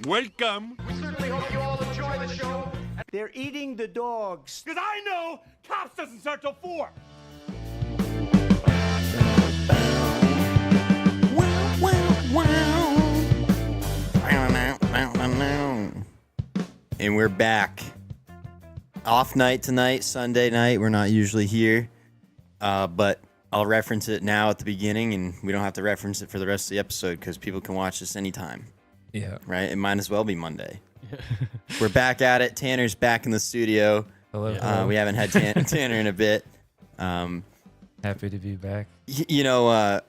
Welcome. We certainly hope you all enjoy the show. They're eating the dogs. Because I know cops doesn't start till 4. And we're back. Off night tonight, Sunday night. We're not usually here, but I'll reference it now at the beginning, and we don't have to reference it for the rest of the episode because people can watch this anytime. Yeah. Right? It might as well be Monday. We're back at it. Tanner's back in the studio. Hello. We haven't had Tanner in a bit. Happy to be back.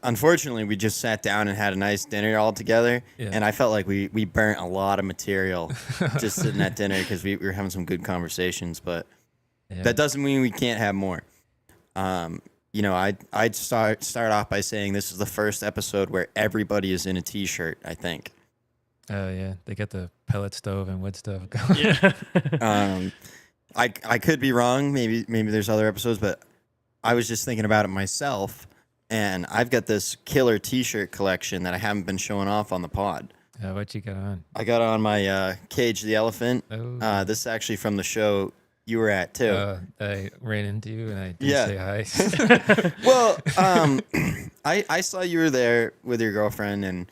Unfortunately, we just sat down and had a nice dinner all together, and I felt like we burnt a lot of material just sitting at dinner because we were having some good conversations, but that doesn't mean we can't have more. I'd start off by saying this is the first episode where everybody is in a T-shirt, I think. Oh, yeah. They got the pellet stove and wood stove going. Yeah. I could be wrong. Maybe there's other episodes, but I was just thinking about it myself, and I've got this killer T-shirt collection that I haven't been showing off on the pod. What you got on? I got on my Cage the Elephant. Oh. This is actually from the show you were at, too. I ran into you, and I didn't say hi. Well, I saw you were there with your girlfriend, and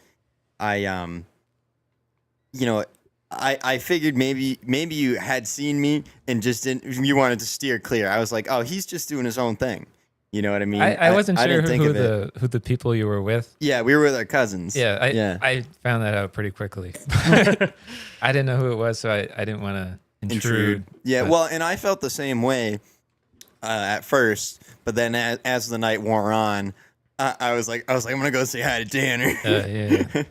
I figured maybe you had seen me and just you wanted to steer clear. I was like, oh, he's just doing his own thing. You know what I mean? I wasn't sure who the people you were with. Yeah, we were with our cousins. I found that out pretty quickly. I didn't know who it was, so I didn't want to intrude. Yeah, well, and I felt the same way at first, but then as the night wore on, I was like, I'm gonna go say hi to Tanner. Yeah.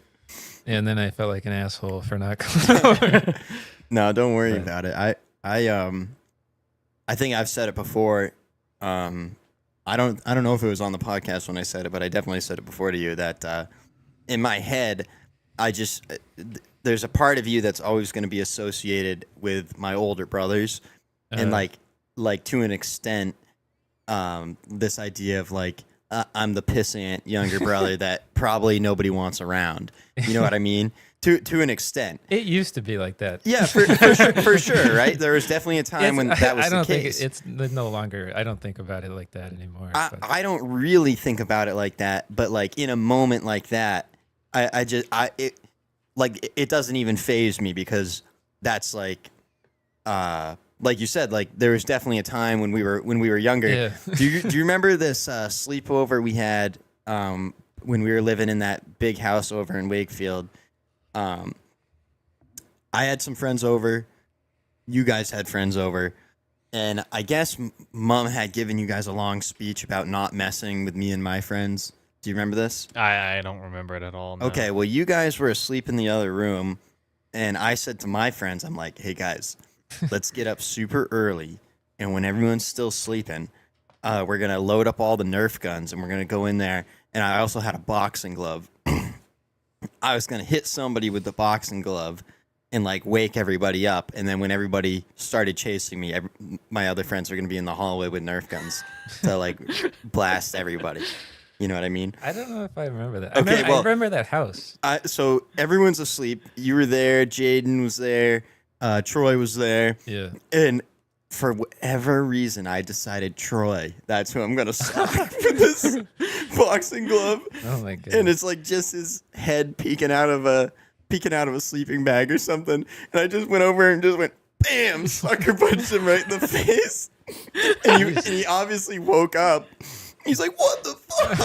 And then I felt like an asshole for not coming over. No, don't worry about it. I think I've said it before. I don't know if it was on the podcast when I said it, but I definitely said it before to you that in my head, there's a part of you that's always going to be associated with my older brothers, and like to an extent, this idea of like I'm the pissant younger brother that probably nobody wants around. You know what I mean? To an extent. It used to be like that. Yeah, for sure, right? There was definitely a time when that was the case. It's no longer. I don't think about it like that anymore. I don't really think about it like that, but like in a moment like that, it doesn't even faze me because that's like you said, like there was definitely a time when we were younger. Yeah. Do you remember this sleepover we had when we were living in that big house over in Wakefield? I had some friends over. You guys had friends over, and I guess Mom had given you guys a long speech about not messing with me and my friends. Do you remember this? I don't remember it at all. No. Okay, well, you guys were asleep in the other room, and I said to my friends, I'm like, hey, guys, let's get up super early, and when everyone's still sleeping, we're going to load up all the Nerf guns, and we're going to go in there, and I also had a boxing glove. I was going to hit somebody with the boxing glove and, like, wake everybody up, and then when everybody started chasing me, my other friends were going to be in the hallway with Nerf guns to, like, blast everybody. You know what I mean? I don't know if I remember that. Okay, I remember that house. So everyone's asleep. You were there. Jaden was there. Troy was there. Yeah. And for whatever reason, I decided Troy. That's who I'm gonna sock for this boxing glove. Oh my god! And it's like just his head peeking out of a sleeping bag or something. And I just went over and just went bam, sucker punched him right in the face. And he obviously woke up. He's like, what the fuck?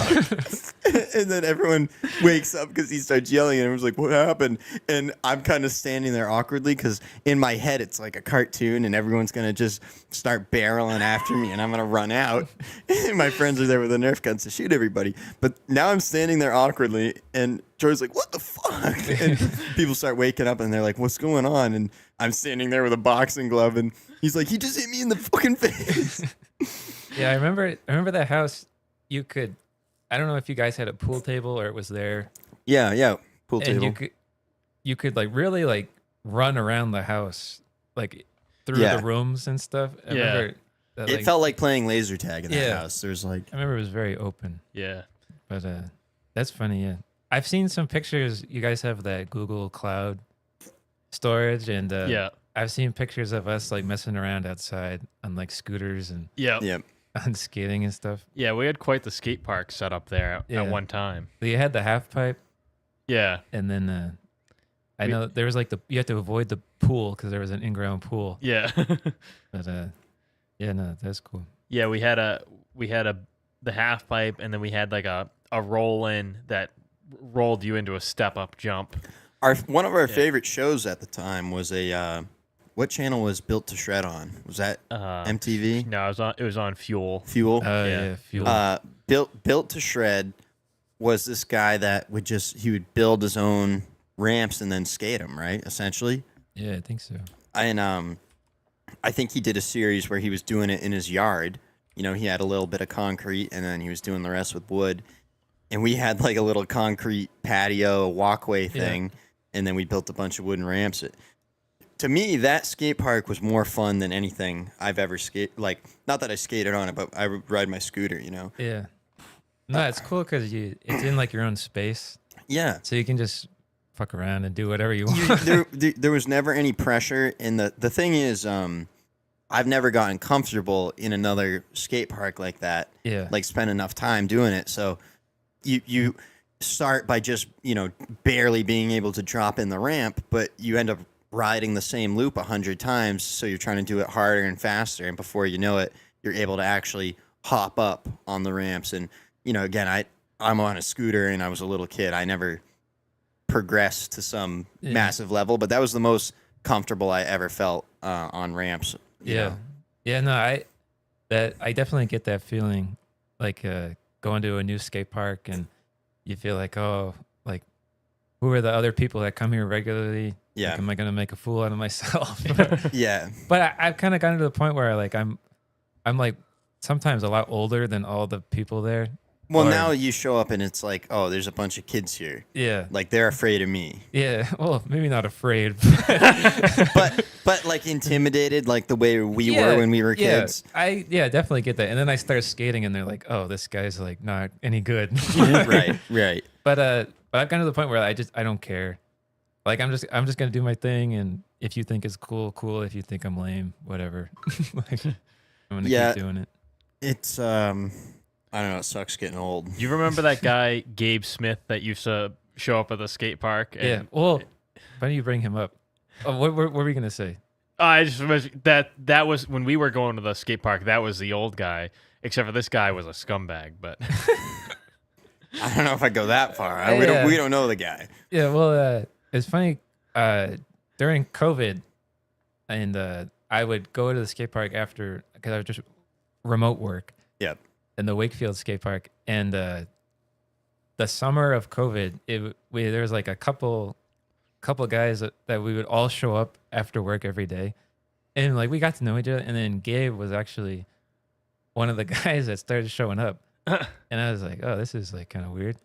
And then everyone wakes up because he starts yelling, and everyone's like, what happened? And I'm kind of standing there awkwardly because in my head it's like a cartoon, and everyone's going to just start barreling after me, and I'm going to run out. And my friends are there with the Nerf guns to shoot everybody. But now I'm standing there awkwardly, and George's like, what the fuck? And people start waking up, and they're like, what's going on? And I'm standing there with a boxing glove, and he's like, he just hit me in the fucking face. Yeah, I remember that house. You could, I don't know if you guys had a pool table or it was there. Yeah, pool and table. you could like really like run around the house, like through the rooms and stuff. I remember that, it felt like playing laser tag in that house. There's like, I remember it was very open. Yeah. But that's funny. Yeah, I've seen some pictures. You guys have that Google Cloud storage, and Yeah. I've seen pictures of us like messing around outside on like scooters and Yeah. Yep. on skating and stuff. Yeah, we had quite the skate park set up there Yeah. at one time. You had the half pipe, Yeah. and then I know there was like you had to avoid the pool because there was an in-ground pool. Yeah. But yeah, no, that's cool. Yeah, we had the half pipe, and then we had like a roll in that rolled you into a step up jump. One of our favorite shows at the time was what channel was Built to Shred on? Was that MTV? No, it was on Fuel. Fuel. Yeah, fuel. Built to Shred was this guy that he would build his own ramps and then skate them, right? Essentially. Yeah, I think so. And I think he did a series where he was doing it in his yard. You know, he had a little bit of concrete, and then he was doing the rest with wood. And we had like a little concrete patio, walkway thing, and then we built a bunch of wooden ramps. To me, that skate park was more fun than anything I've ever skated. Like, not that I skated on it, but I would ride my scooter, you know? Yeah. No, it's cool because it's in like your own space, Yeah. so you can just fuck around and do whatever you want. There was never any pressure. And the thing is, I've never gotten comfortable in another skate park like that. Yeah. Like, spend enough time doing it. So you start by just, barely being able to drop in the ramp, but you end up riding the same loop 100 times. So you're trying to do it harder and faster. And before you know it, you're able to actually hop up on the ramps. And, again, I'm on a scooter and I was a little kid. I never progressed to some massive level, but that was the most comfortable I ever felt on ramps. you know? Yeah, no, I definitely get that feeling, like going to a new skate park and you feel like, oh, like who are the other people that come here regularly? Yeah. Like, am I gonna make a fool out of myself? Yeah. But I've kind of gotten to the point where like I'm like sometimes a lot older than all the people there. Well, Or- now you show up and it's like, oh, there's a bunch of kids here. Yeah. Like, they're afraid of me. Yeah. Well, maybe not afraid. But like intimidated, like the way we were when we were kids. I definitely get that. And then I start skating and they're like, oh, this guy's like not any good. Right. But I've gotten to the point where I don't care. Like I'm just gonna do my thing, and if you think it's cool. If you think I'm lame, whatever. Like, I'm gonna keep doing it. It's I don't know, it sucks getting old. You remember that guy Gabe Smith that used to show up at the skate park? And Yeah. Well, why don't you bring him up? Oh, what were we gonna say? I just remember that was when we were going to the skate park. That was the old guy, except for this guy was a scumbag. But I don't know if I go that far. Yeah. We don't know the guy. Yeah. Well, it's funny. During COVID, and I would go to the skate park after because I was just remote work. Yep. In the Wakefield skate park, and the summer of COVID, there was like a couple guys that we would all show up after work every day, and like we got to know each other. And then Gabe was actually one of the guys that started showing up, and I was like, oh, this is like kind of weird.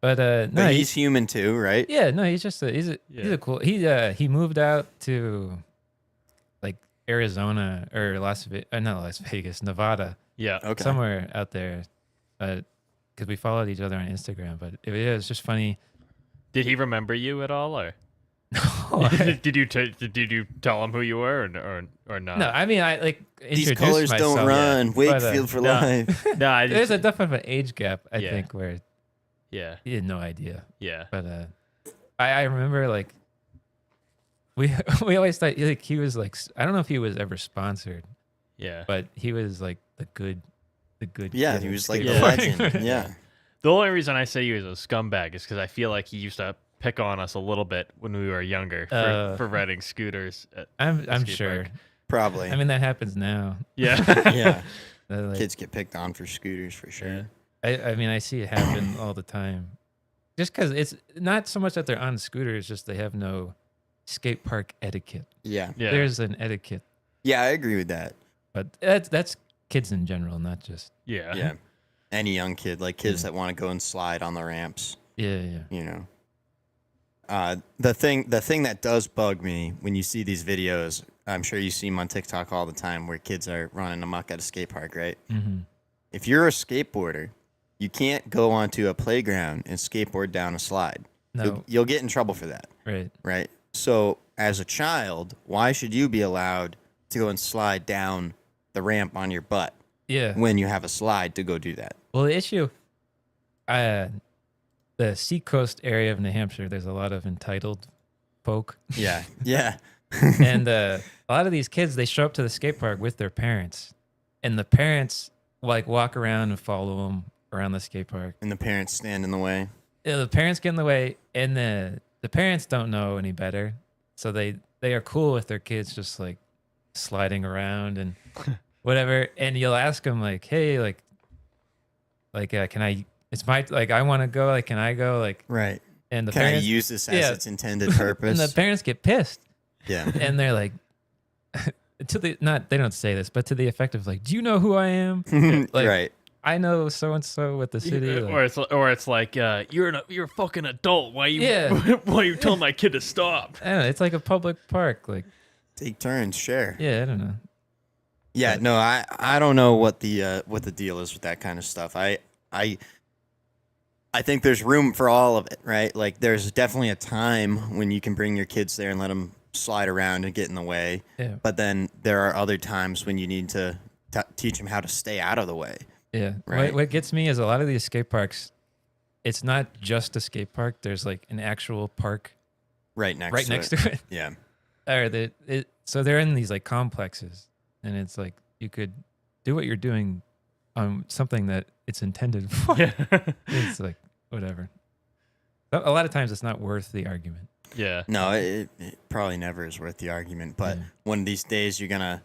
But no, But he's human too, right? yeah, no, he's a cool. He moved out to like Arizona or not Las Vegas, Nevada. yeah, Okay. Somewhere out there, because we followed each other on Instagram. But it was just funny. did he remember you at all, or No, did you tell him who you were, or not? I mean, I like These introduced colors myself. don't run. But, Wakefield for no. life. No, I There's just, a definite age gap, I Yeah. think, where yeah, he had no idea. yeah, But I remember like we always thought like he was like I don't know if he was ever sponsored, yeah. but he was like the good. Yeah, kid he at was like skateboarding. a legend. Yeah. The only reason I say he was a scumbag is because I feel like he used to pick on us a little bit when we were younger for riding scooters. I'm skate sure. park. Probably. I mean, that happens now. Yeah, yeah. Like, Kids get picked on for scooters for sure. Yeah. I mean, I see it happen all the time. Just because it's not so much that they're on scooters, just they have no skate park etiquette. Yeah. yeah. There's an etiquette, Yeah, I agree with that. but that's kids in general, not just yeah, Yeah. Any young kid, like kids that want to go and slide on the ramps, yeah. you know. The thing that does bug me when you see these videos, I'm sure you see them on TikTok all the time, where kids are running amok at a skate park, right? Mm-hmm. If you're a skateboarder, you can't go onto a playground and skateboard down a slide. No. You'll get in trouble for that, Right. right? So as a child, why should you be allowed to go and slide down the ramp on your butt Yeah. when you have a slide to go do that? Well, the issue, the seacoast area of New Hampshire, there's a lot of entitled folk. Yeah, yeah. And a lot of these kids, they show up to the skate park with their parents. And the parents, like, walk around and follow them around the skate park. And the parents stand in the way. Yeah, the parents get in the way, and the parents don't know any better. So they are cool with their kids just, like, sliding around and whatever. And you'll ask them, like, hey, like, can I... It's my, like, I want to go, like, can I go? Like, Right. and the Can parents, I use this as yeah. its intended purpose? and the parents get pissed. Yeah. And they're like, they don't say this, but to the effect of, like, do you know who I am? Like, Right. I know so-and-so with the city. Like, or it's like you're a fucking adult. Why you Yeah. why you telling my kid to stop? I don't know. It's like a public park. Like, Take turns, share. yeah, I don't know. Yeah, no, I don't know what the deal is with that kind of stuff. I think there's room for all of it, right? Like, there's definitely a time when you can bring your kids there and let them slide around and get in the way. Yeah. But then there are other times when you need to teach them how to stay out of the way. Yeah. Right. What gets me is a lot of these skate parks, it's not just a skate park. There's, like, an actual park Right next right to next it. to it. Yeah. Or so they're in these, like, complexes, and it's like you could do what you're doing on something that it's intended for. Yeah. It's like whatever. A lot of times it's not worth the argument. Yeah. No, it probably never is worth the argument. But Yeah. one of these days you're gonna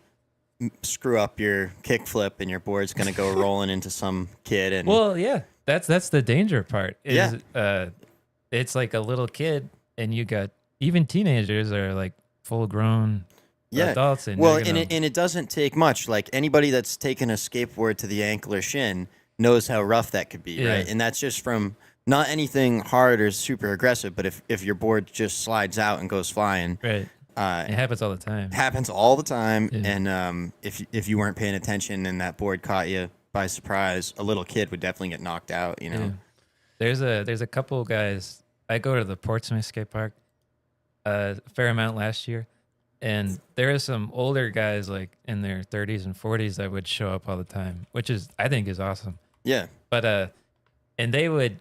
screw up your kickflip and your board's gonna go rolling into some kid. And Well, yeah, that's the danger part. Is, Yeah. It's like a little kid, and you got even teenagers are like full grown adults. And well, they're gonna- and it doesn't take much. Like, anybody that's taken a skateboard to the ankle or shin knows how rough that could be, Yeah. right? And that's just from not anything hard or super aggressive, but if your board just slides out and goes flying, right, it happens all the time. happens all the time. Yeah. And if you weren't paying attention and that board caught you by surprise, a little kid would definitely get knocked out. You know. Yeah. There's a couple guys. I go to the Portsmouth skate park a fair amount last year, and there are some older guys, like in their 30s and 40s, that would show up all the time, which I think is awesome. Yeah. But and they would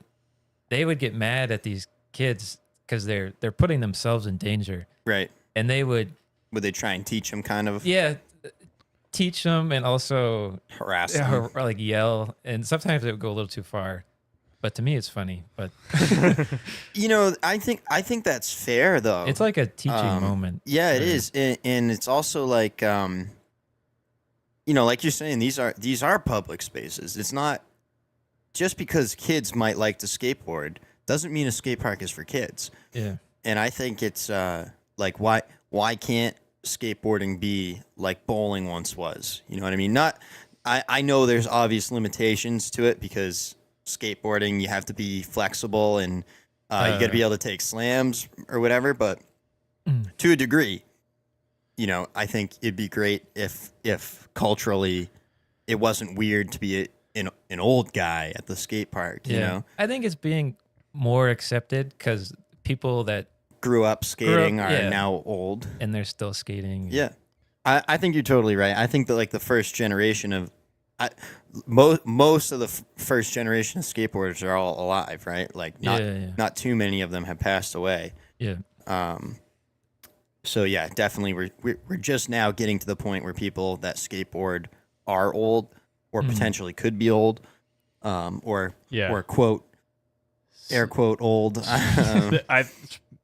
get mad at these kids because they're putting themselves in danger, Right. and they would Would they try and teach them kind of teach them and also harass them? or like yell, and sometimes it would go a little too far. But to me, it's funny. But You know, I think that's fair though. it's like a teaching moment. Yeah, it for- is, and it's also like, you know, like you're saying, these are public spaces. It's not just because kids might like to skateboard doesn't mean a skate park is for kids. Yeah. And I think it's like why can't skateboarding be like bowling once was? You know what I mean? I know there's obvious limitations to it because skateboarding you have to be flexible and you got to be able to take slams or whatever, but to a degree, you know, I think it'd be great if culturally it wasn't weird to be an old guy at the skate park, you know? I think it's being more accepted because people that Grew up skating are yeah. now old. and they're still skating. Yeah. I think you're totally right. I think that like the first generation of most of the first generation of skateboarders are all alive, right? Like not too many of them have passed away. Yeah. So yeah, definitely we're just now getting to the point where people that skateboard are old or potentially could be old, or quote air quote old.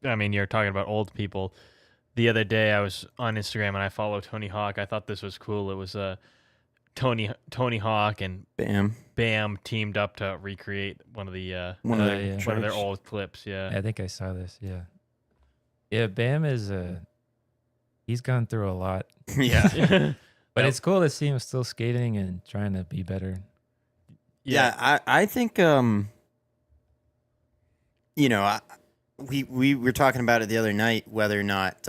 I mean, you're talking about old people. The other day, I was on Instagram and I followed Tony Hawk. I thought this was cool. It was Tony Hawk and Bam teamed up to recreate one of their old clips. Yeah. I think I saw this. Yeah. Yeah. Bam is he's gone through a lot, Yeah. but it's cool to see him still skating and trying to be better. Yeah, I think you know, we were talking about it the other night whether or not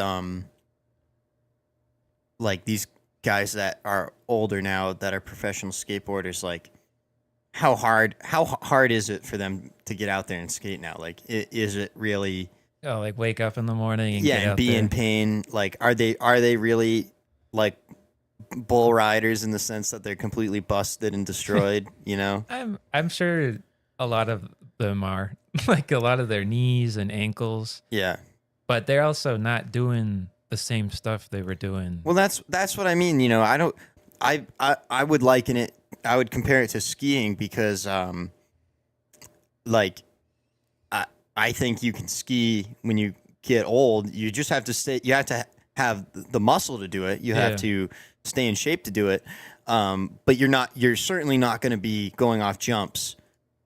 like these guys that are older now that are professional skateboarders, like hard is it for them to get out there and skate now? Like, is it really? Oh, like wake up in the morning and Yeah, get and out be there. in pain. Like, are they really like bull riders in the sense that they're completely busted and destroyed? You know. I'm sure a lot of them are like a lot of their knees and ankles, Yeah. but they're also not doing the same stuff they were doing. Well, that's what I mean. You know, I would liken it. I would compare it to skiing because, like, I think you can ski when you get old. You just have to stay. You have to have the muscle to do it. You have to stay in shape to do it. But you're certainly not going to be going off jumps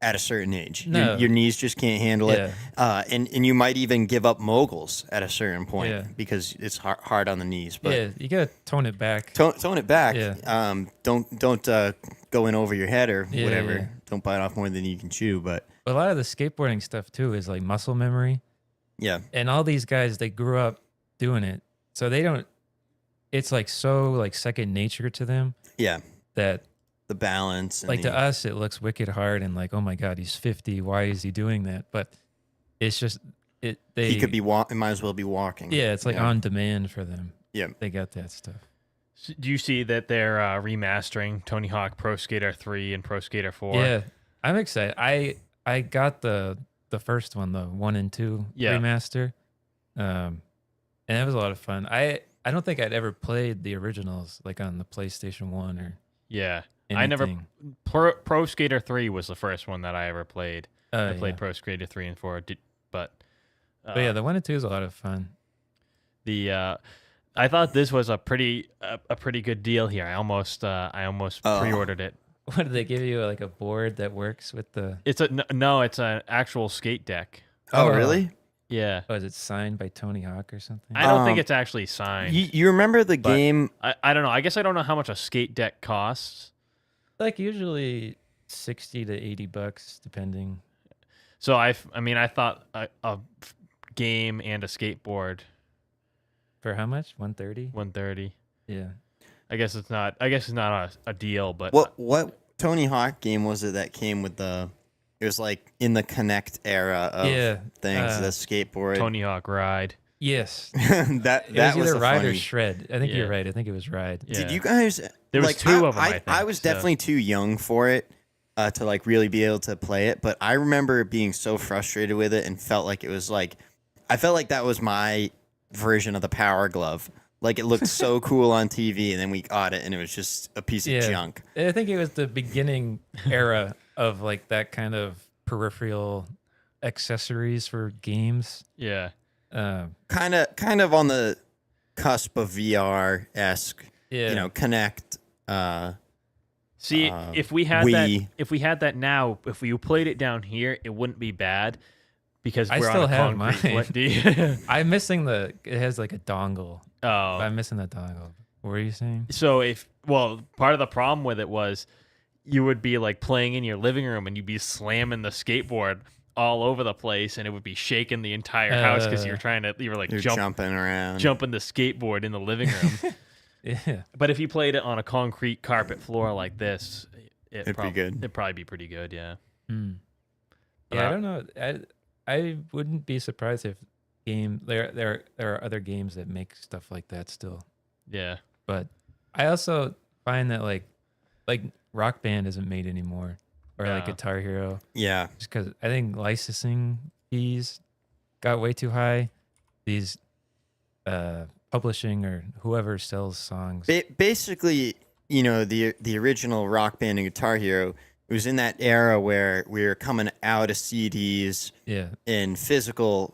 at a certain age. No. Your knees just can't handle it. And you might even give up moguls at a certain point because it's hard on the knees. But you gotta tone it back. Tone it back. Yeah. Don't go in over your head or whatever. Yeah. Don't bite off more than you can chew. But A lot of the skateboarding stuff too is like muscle memory. yeah, And all these guys, they grew up doing it. So they don't, it's like so like second nature to them yeah, that the balance. And like to us, it looks wicked hard and like, oh my God, he's 50. Why is he doing that? But it's just, he could be might as well be walking. Yeah, it's like on demand for them. Yeah. They got that stuff. Do you see that they're remastering Tony Hawk Pro Skater 3 and Pro Skater 4? Yeah, I'm excited. I got the first one, the 1 and 2 remaster, and it was a lot of fun. I don't think I'd ever played the originals like on the PlayStation 1 or I never. anything. Pro Skater 3 was the first one that I ever played. I played Pro Skater 3 and 4, but yeah, the 1 and 2 is a lot of fun. I thought this was a pretty good deal here. I almost pre-ordered it. What did they give you? Like a board that works with the? It's it's an actual skate deck. Oh, really? Yeah. Oh, is it signed by Tony Hawk or something? I don't think it's actually signed. You remember the game? I don't know. I guess I don't know how much a skate deck costs. Like usually $60 to $80, depending. So I thought a game and a skateboard. For how much? 130. 130. Yeah. I guess it's not a deal, but What Tony Hawk game was it that came with the? It was like in the Connect era of things. The skateboard. Tony Hawk Ride. Yes. that It was was either a Ride funny. or Shred. I think Yeah. you're right. I think it was Ride. Yeah. Did you guys? There was like, two of them, I think, I was so. definitely too young for it to like really be able to play it. But I remember being so frustrated with it and felt like it was like I felt like that was my version of the Power Glove. Like it looked so cool on TV, and then we got it, and it was just a piece of junk. I think it was the beginning era of like that kind of peripheral accessories for games. Yeah. Kind of on the cusp of VR-esque. Yeah. You know, Connect. See, if we had Wii. that now, if we played it down here, it wouldn't be bad because I we're still on a have concrete mine. flat. Do you? I'm missing it has like a dongle. Oh. I'm missing the dongle. What were you saying? So part of the problem with it was you would be like playing in your living room and you'd be slamming the skateboard all over the place and it would be shaking the entire house because you were like You're jumping around. jumping the skateboard in the living room. Yeah. But if you played it on a concrete carpet floor like this, It'd be good. It'd probably be pretty good, yeah. But Yeah, I don't know. I wouldn't be surprised if there are other games that make stuff like that still. Yeah. But I also find that like Rock Band isn't made anymore, or like No. Guitar Hero, Yeah. just because I think licensing fees got way too high. These publishing or whoever sells songs. Basically, you know, the original Rock Band and Guitar Hero, it was in that era where we were coming out of CDs Yeah. and physical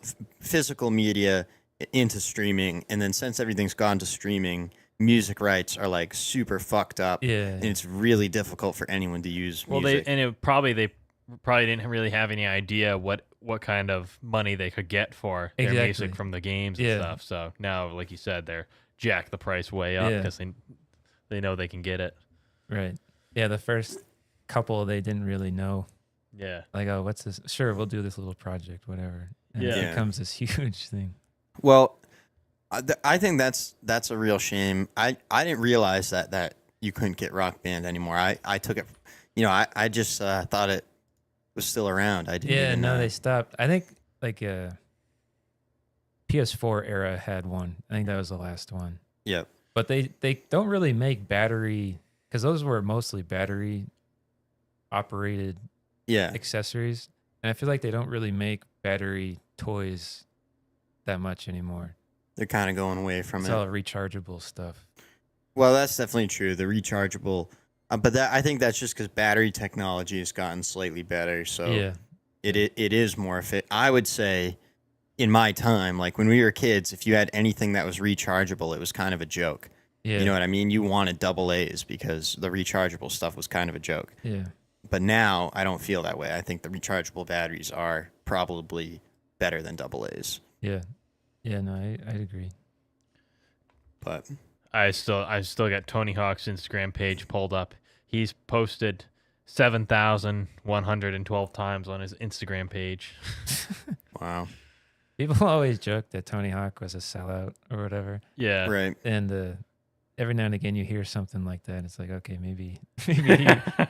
media into streaming, and then since everything's gone to streaming, music rights are like super fucked up. Yeah. And it's really difficult for anyone to use Well, music. they probably didn't really have any idea what kind of money they could get for their Exactly. music from the games and Yeah. stuff. So now, like you said, they're jack the price way up Yeah. because they know they can get it. Right. Yeah. The first couple, they didn't really know. Yeah. Like, oh, what's this? Sure, we'll do this little project, whatever. And Yeah. it becomes this huge thing. Well, I think that's a real shame. I didn't realize that you couldn't get Rock Band anymore. I took it, I just thought it was still around. I didn't. Yeah, even, no, they stopped. I think like PS4 era had one. I think that was the last one. Yep. But they don't really make battery, because those were mostly battery operated Yeah. accessories, and I feel like they don't really make battery toys that much anymore. They're kind of going away from It's it. all rechargeable stuff. Well, that's definitely true. The rechargeable, but I think that's just because battery technology has gotten slightly better. So Yeah, it is more fit. I would say, in my time, like when we were kids, if you had anything that was rechargeable, it was kind of a joke. yeah, You know what I mean? You wanted double A's because the rechargeable stuff was kind of a joke. yeah, But now I don't feel that way. I think the rechargeable batteries are probably better than double A's. yeah. No, I agree. But I still got Tony Hawk's Instagram page pulled up. He's posted 7,112 times on his Instagram page. wow. People always joke that Tony Hawk was a sellout or whatever, Yeah. Right. and every now and again you hear something like that. It's like, okay, maybe he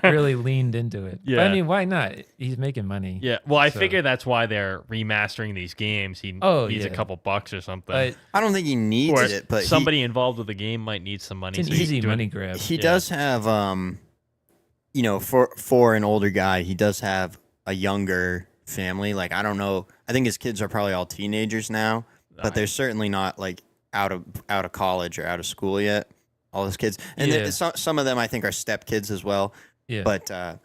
really leaned into it. But Yeah. I mean, why not? He's making money. Yeah. Well, I So- figure that's why they're remastering these games. He needs a yeah. couple bucks or something. But I don't think he needs or it, but somebody involved with the game might need some money. it's an so he's easy doing- money grab. he Yeah. does have for an older guy, he does have a younger family. Like I don't know, I think his kids are probably all teenagers now, but they're certainly not like out of college or out of school yet. All his kids, and Yeah. some of them I think are stepkids as well. Yeah. But I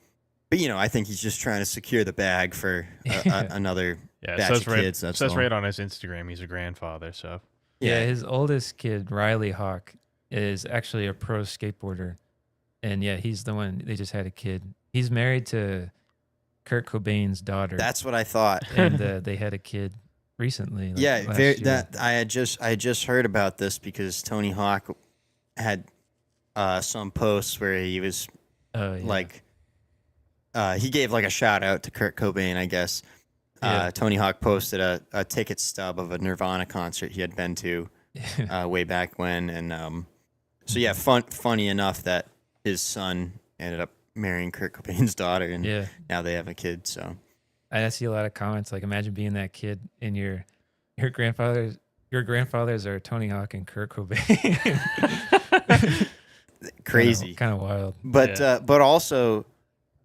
think he's just trying to secure the bag for another Yeah, it batch says of right, kids. That's says all. right on his Instagram he's a grandfather. So Yeah, Yeah. his oldest kid, Riley Hawk, is actually a pro skateboarder. And yeah, he's the one, they just had a kid. He's married to Kurt Cobain's daughter. That's what I thought. and they had a kid recently. Like Yeah, last very, year. that I had just heard about this because Tony Hawk had some posts where he was Oh, yeah. like he gave like a shout out to Kurt Cobain, I guess. Yeah. Tony Hawk posted a ticket stub of a Nirvana concert he had been to way back when, and so yeah, funny enough that his son ended up marrying Kurt Cobain's daughter, and Yeah. now they have a kid. So I see a lot of comments like, imagine being that kid and your grandfathers are Tony Hawk and Kurt Cobain. crazy. Kind of wild. But Yeah. but also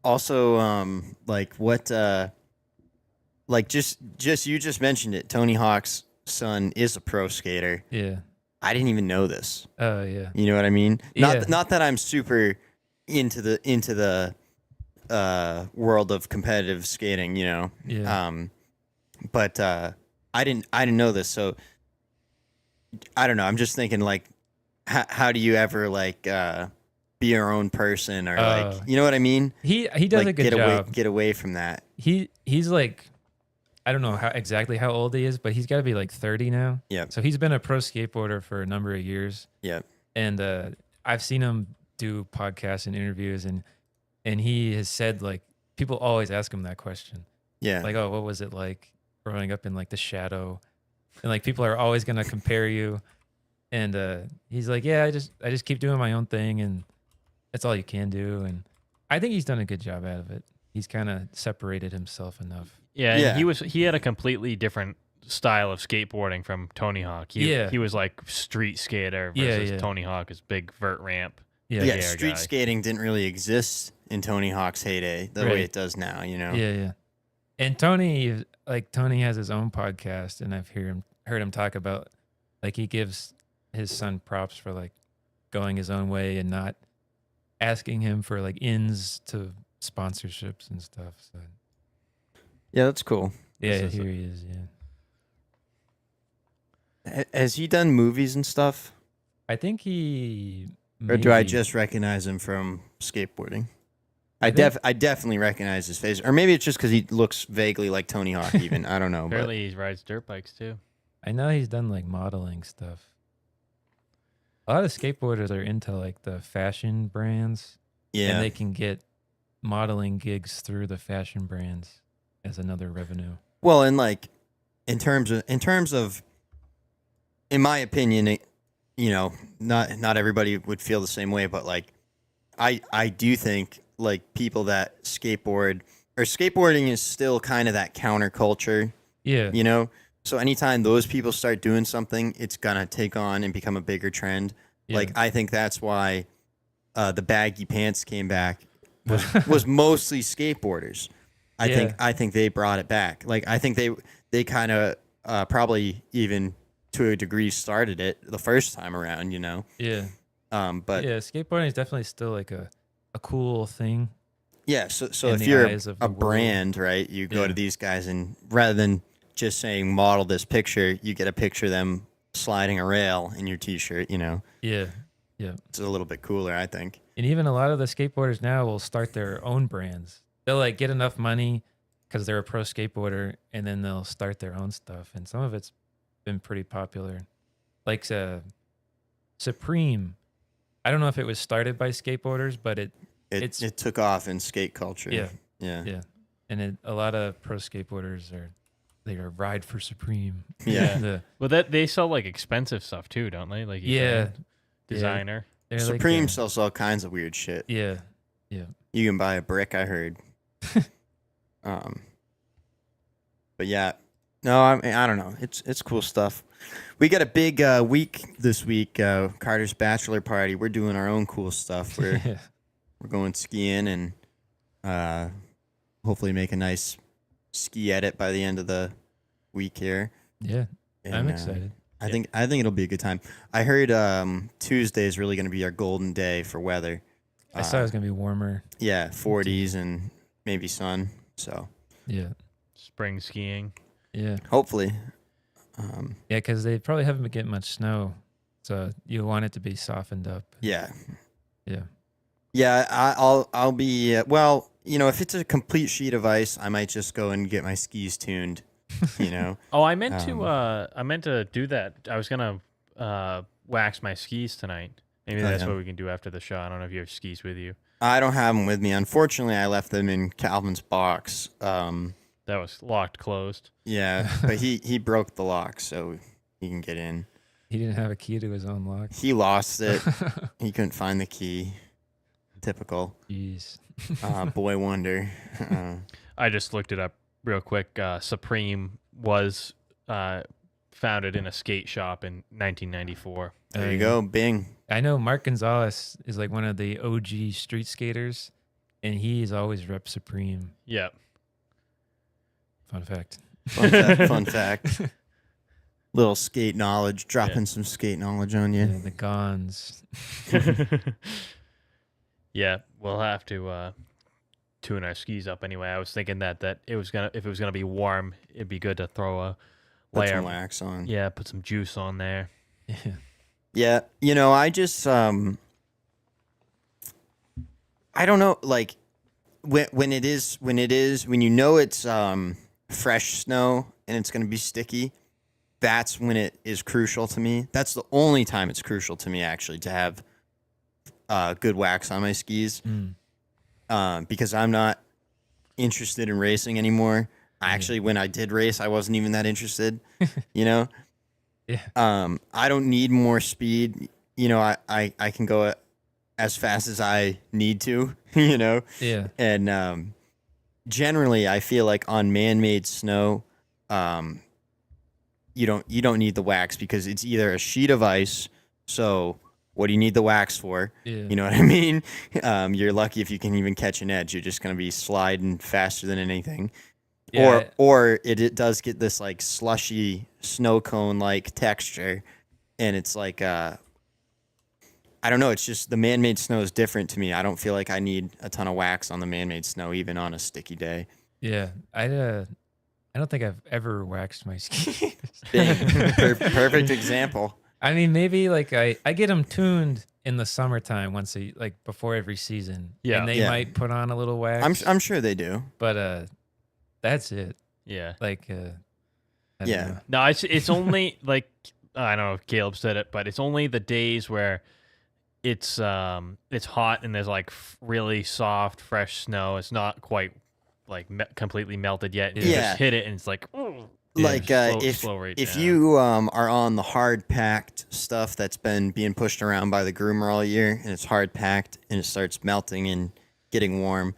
like what like just you just mentioned it. Tony Hawk's son is a pro skater. Yeah. I didn't even know this. Oh, yeah. You know what I mean? Yeah. Not that I'm super into the world of competitive skating, you know. Yeah. But I didn't know this, so I don't know. I'm just thinking like how do you ever like be your own person or like you know what I mean? He does like a good job. get away from that. He's like, I don't know exactly how old he is, but he's got to be like 30 now. Yeah. So he's been a pro skateboarder for a number of years, Yeah. and I've seen him do podcasts and interviews, and he has said like people always ask him that question, Yeah. like, oh, what was it like growing up in like the shadow, and like people are always gonna compare you, and he's like, yeah, I just keep doing my own thing, and that's all you can do, and I think he's done a good job out of it. He's kind of separated himself enough. yeah, Yeah. and he had a completely different style of skateboarding from Tony Hawk. He was like street skater versus Yeah. Tony Hawk is big vert ramp. Yeah. Yeah, Yeah, street guy. skating didn't really exist in Tony Hawk's heyday the Right. way it does now, you know. Yeah. And Tony has his own podcast, and I've heard him talk about like he gives his son props for like going his own way and not asking him for like ins to sponsorships and stuff. So Yeah, that's cool. yeah, This is here he is. Yeah, Has he done movies and stuff? I think he. Or do I maybe- just recognize him from skateboarding? I I think- definitely recognize his face. Or maybe it's just because he looks vaguely like Tony Hawk even. I don't know. But Apparently he rides dirt bikes too. I know he's done like modeling stuff. A lot of skateboarders are into like the fashion brands, yeah. and they can get modeling gigs through the fashion brands as another revenue. Well, and like in terms of in my opinion, not everybody would feel the same way, but like I do think like people that skateboard, or skateboarding is still kind of that counterculture, Yeah. you know? So anytime those people start doing something, it's gonna take on and become a bigger trend. Yeah. Like I think that's why the baggy pants came back was mostly skateboarders. I think they brought it back. Like I think they kind of probably even to a degree started it the first time around, you know. Yeah. But yeah, skateboarding is definitely still like a cool thing. yeah, so in if the you're eyes of a the world. brand, right, you go Yeah. to these guys and rather than just saying model this picture, you get a picture of them sliding a rail in your t-shirt, you know. Yeah. Yeah. It's a little bit cooler, I think. And even a lot of the skateboarders now will start their own brands. They'll like get enough money because they're a pro skateboarder, and then they'll start their own stuff. And some of it's been pretty popular, like Supreme. I don't know if it was started by skateboarders, but It It's- took off in skate culture. Yeah. Yeah. and a lot of pro skateboarders they ride for Supreme. Yeah. The- Well, that they sell like expensive stuff too, don't they? Like you yeah, said, designer. they're like Supreme the- sells all kinds of weird shit. Yeah, You can buy a brick, I heard. But yeah, no, I don't know. It's cool stuff. We got a big week this week. Carter's bachelor party. We're doing our own cool stuff. We're going skiing and hopefully make a nice ski edit by the end of the week here. yeah. And, I'm excited. I think it'll be a good time. I heard Tuesday is really going to be our golden day for weather. I saw it was gonna be warmer. Yeah, 40s and maybe sun. So Yeah, Spring skiing. yeah, hopefully, yeah. Because they probably haven't been getting much snow, so you want it to be softened up. yeah, Yeah, yeah. I'll be well. You know, if it's a complete sheet of ice, I might just go and get my skis tuned. You know. Oh, I meant to do that. I was gonna wax my skis tonight. Maybe Oh, that's yeah. what we can do after the show. I don't know if you have skis with you. I don't have them with me. Unfortunately, I left them in Calvin's box. That was locked closed. Yeah, but he broke the lock, so he can get in. he didn't have a key to his own lock. He lost it. He couldn't find the key. Typical Jeez. boy wonder. I just looked it up real quick. Supreme was founded in a skate shop in 1994. There you go. Bing. I know Mark Gonzalez is like one of the OG street skaters, and he's always rep Supreme. Yeah. Fun fact. Fun fact. Little skate knowledge. Dropping some skate knowledge on you. Yeah, the Gons. Yeah, we'll have to tune our skis up anyway. I was thinking that if it was gonna be warm, it'd be good to throw a Put layer. some wax on. Yeah, put some juice on there. Yeah. Yeah, you know, I just I don't know, like when you know it's fresh snow and it's going to be sticky, that's when it is crucial to me. That's the only time it's crucial to me actually to have good wax on my skis. Because I'm not interested in racing anymore. Actually, when I did race, I wasn't even that interested, you know? Yeah. I don't need more speed. You know, I can go as fast as I need to, you know? Yeah. And generally, I feel like on man-made snow, you don't need the wax because it's either a sheet of ice, so what do you need the wax for? Yeah. You know what I mean? You're lucky if you can even catch an edge. You're just going to be sliding faster than anything. Yeah. Or it does get this like slushy snow cone like texture, and it's like I don't know. It's just the man-made snow is different to me. I don't feel like I need a ton of wax on the man-made snow, even on a sticky day. Yeah. I don't think I've ever waxed my skis. Perfect example. I mean, maybe like I get them tuned in the summertime like before every season. Yeah. And they Yeah. might put on a little wax. I'm sure they do. But that's it. Yeah. Like I don't Yeah. know. No, it's only like I don't know if Caleb said it, but it's only the days where it's hot and there's like really soft, fresh snow. It's not quite like completely melted yet. You Yeah. just hit it and it's like Like slow right if down. you are on the hard packed stuff that's been being pushed around by the groomer all year, and it's hard packed and it starts melting in getting warm.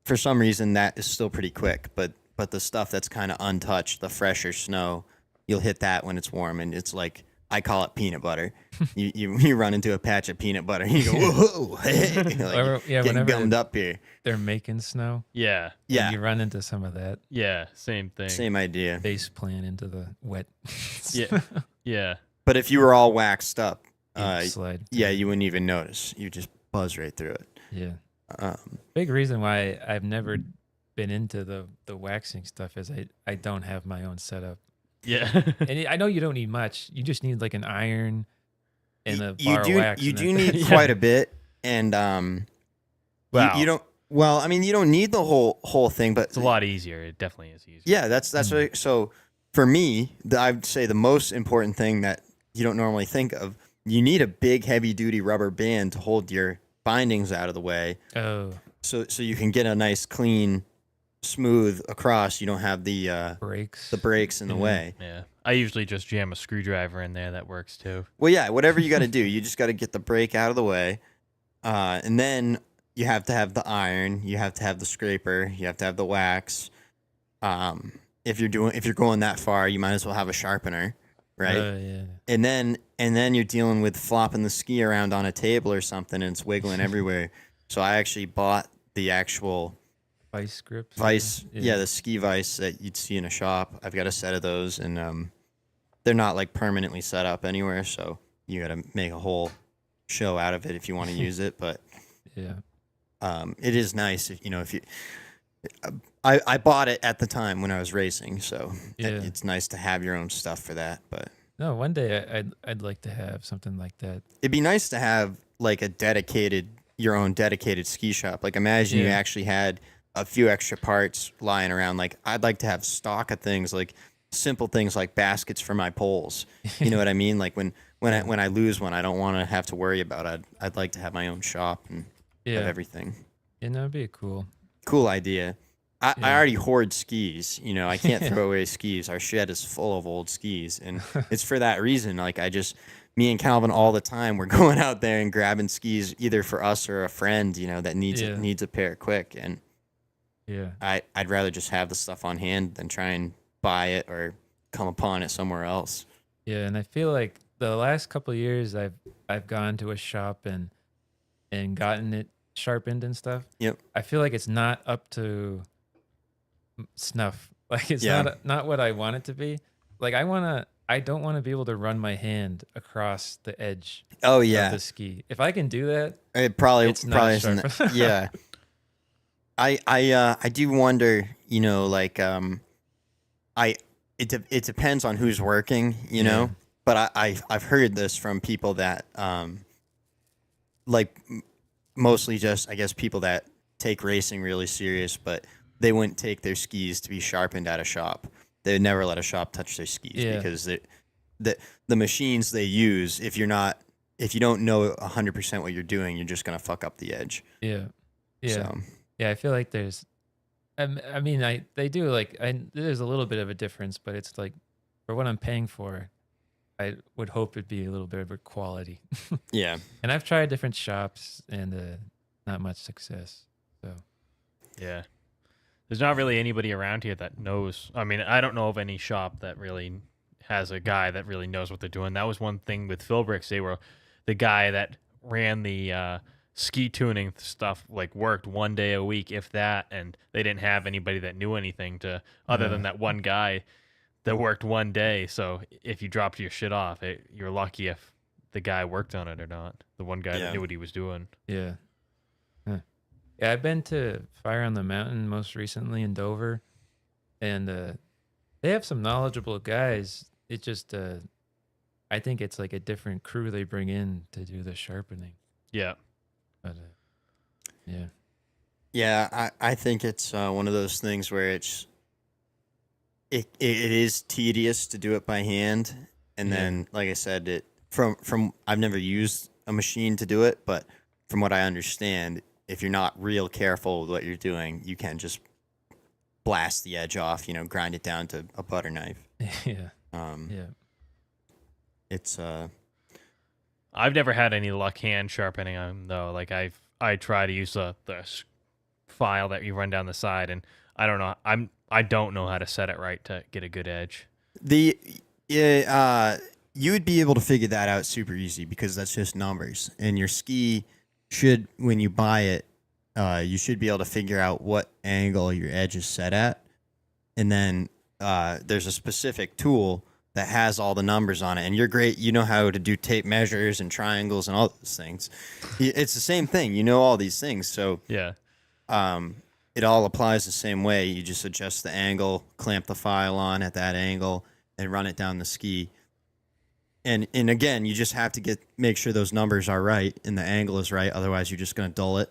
For some reason, that is still pretty quick, but the stuff that's kind of untouched, the fresher snow, you'll hit that when it's warm, and it's like, I call it peanut butter. you run into a patch of peanut butter, and you go, whoa, hey, like, getting whenever gummed up here. they're making snow. Yeah. Yeah, And you run into some of that. Yeah. Same thing. same idea. Face plant into the wet. Yeah. Yeah. But if you were all waxed up, Slide. yeah, you wouldn't even notice. You just buzz right through it. Yeah. Um, Big reason why I've never been into the waxing stuff is I don't have my own setup. Yeah. And I know you don't need much. You just need like an iron and a you bar do of wax. you and do that's- need quite a bit, and Wow. you don't. Well, I mean, you don't need the whole thing, but It's a lot easier. It definitely is easier. yeah, that's what. So for me, I'd say the most important thing that you don't normally think of, you need a big, heavy duty rubber band to hold your bindings out of the way, Oh, so you can get a nice, clean, smooth across. You don't have the breaks. breaks in the Yeah. way. Yeah. I usually just jam a screwdriver in there. That works too. Well, yeah, whatever you got to do, you just got to get the break out of the way, and then you have to have the iron, you have to have the scraper, you have to have the wax. If you're going that far, you might as well have a sharpener, right? Yeah. And then you're dealing with flopping the ski around on a table or something, and it's wiggling everywhere. So I actually bought the actual Vice grips. vise, the ski vise that you'd see in a shop. I've got a set of those, and they're not like permanently set up anywhere, so you got to make a whole show out of it if you want to use it. But Yeah. it is nice if you. I bought it at the time when I was racing, so Yeah. it's nice to have your own stuff for that. But No, one day I'd like to have something like that. it'd be nice to have like your own dedicated ski shop. Like imagine you Yeah. actually had a few extra parts lying around. Like I'd like to have stock of things, like simple things like baskets for my poles. You know what I mean? Like when I lose one, I don't want to have to worry about it. I'd like to have my own shop and Yeah. have everything. Yeah, that'd be cool. Cool idea. I Yeah. already hoard skis. I can't throw away skis. Our shed is full of old skis, and it's for that reason. Like me and Calvin all the time, we're going out there and grabbing skis either for us or a friend, that needs Yeah. needs a pair quick. And Yeah. I'd rather just have the stuff on hand than try and buy it or come upon it somewhere else. Yeah, and I feel like the last couple of years I've gone to a shop and gotten it sharpened and stuff. Yep. I feel like it's not up to snuff. Like it's Yeah. not what I want it to be. Like I don't want to be able to run my hand across the edge Oh of yeah, the ski. If I can do that, it probably it's not isn't. sharp. Yeah. I do wonder, it depends on who's working, Yeah. but I've heard this from people that mostly just I guess people that take racing really serious, but they wouldn't take their skis to be sharpened at a shop. They would never let a shop touch their skis Yeah. because the machines they use, if you don't know 100% what you're doing, you're just gonna fuck up the edge. yeah. Yeah. So, Yeah, I feel like there's I mean, they do there's a little bit of a difference, but it's like for what I'm paying for, I would hope it'd be a little bit of a quality. yeah. And I've tried different shops and not much success. So Yeah. There's not really anybody around here that knows. I mean, I don't know of any shop that really has a guy that really knows what they're doing. That was one thing with Philbricks. They were the guy that ran the ski tuning stuff, like worked one day a week, if that, and they didn't have anybody that knew anything other than that one guy that worked one day. So if you dropped your shit off, you're lucky if the guy worked on it or not. The one guy Yeah. that knew what he was doing. yeah. Huh. Yeah, I've been to Fire on the Mountain most recently in Dover, and they have some knowledgeable guys. It just I think it's like a different crew they bring in to do the sharpening. Yeah. But yeah. Yeah, I think it's one of those things where it is tedious to do it by hand, and Yeah. then like I said, from I've never used a machine to do it, but from what I understand, if you're not real careful with what you're doing, you can just blast the edge off, grind it down to a butter knife. Yeah. Um, Yeah. It's I've never had any luck hand sharpening them though. Like I try to use the file that you run down the side, and I don't know. I don't know how to set it right to get a good edge. You would be able to figure that out super easy because that's just numbers. And your ski should, when you buy it, you should be able to figure out what angle your edge is set at. And then there's a specific tool that has all the numbers on it. And you're great. You know how to do tape measures and triangles and all those things. It's the same thing. You know all these things. So Yeah. it all applies the same way. You just adjust the angle, clamp the file on at that angle, and run it down the ski. And again, you just have to make sure those numbers are right and the angle is right. Otherwise, you're just going to dull it,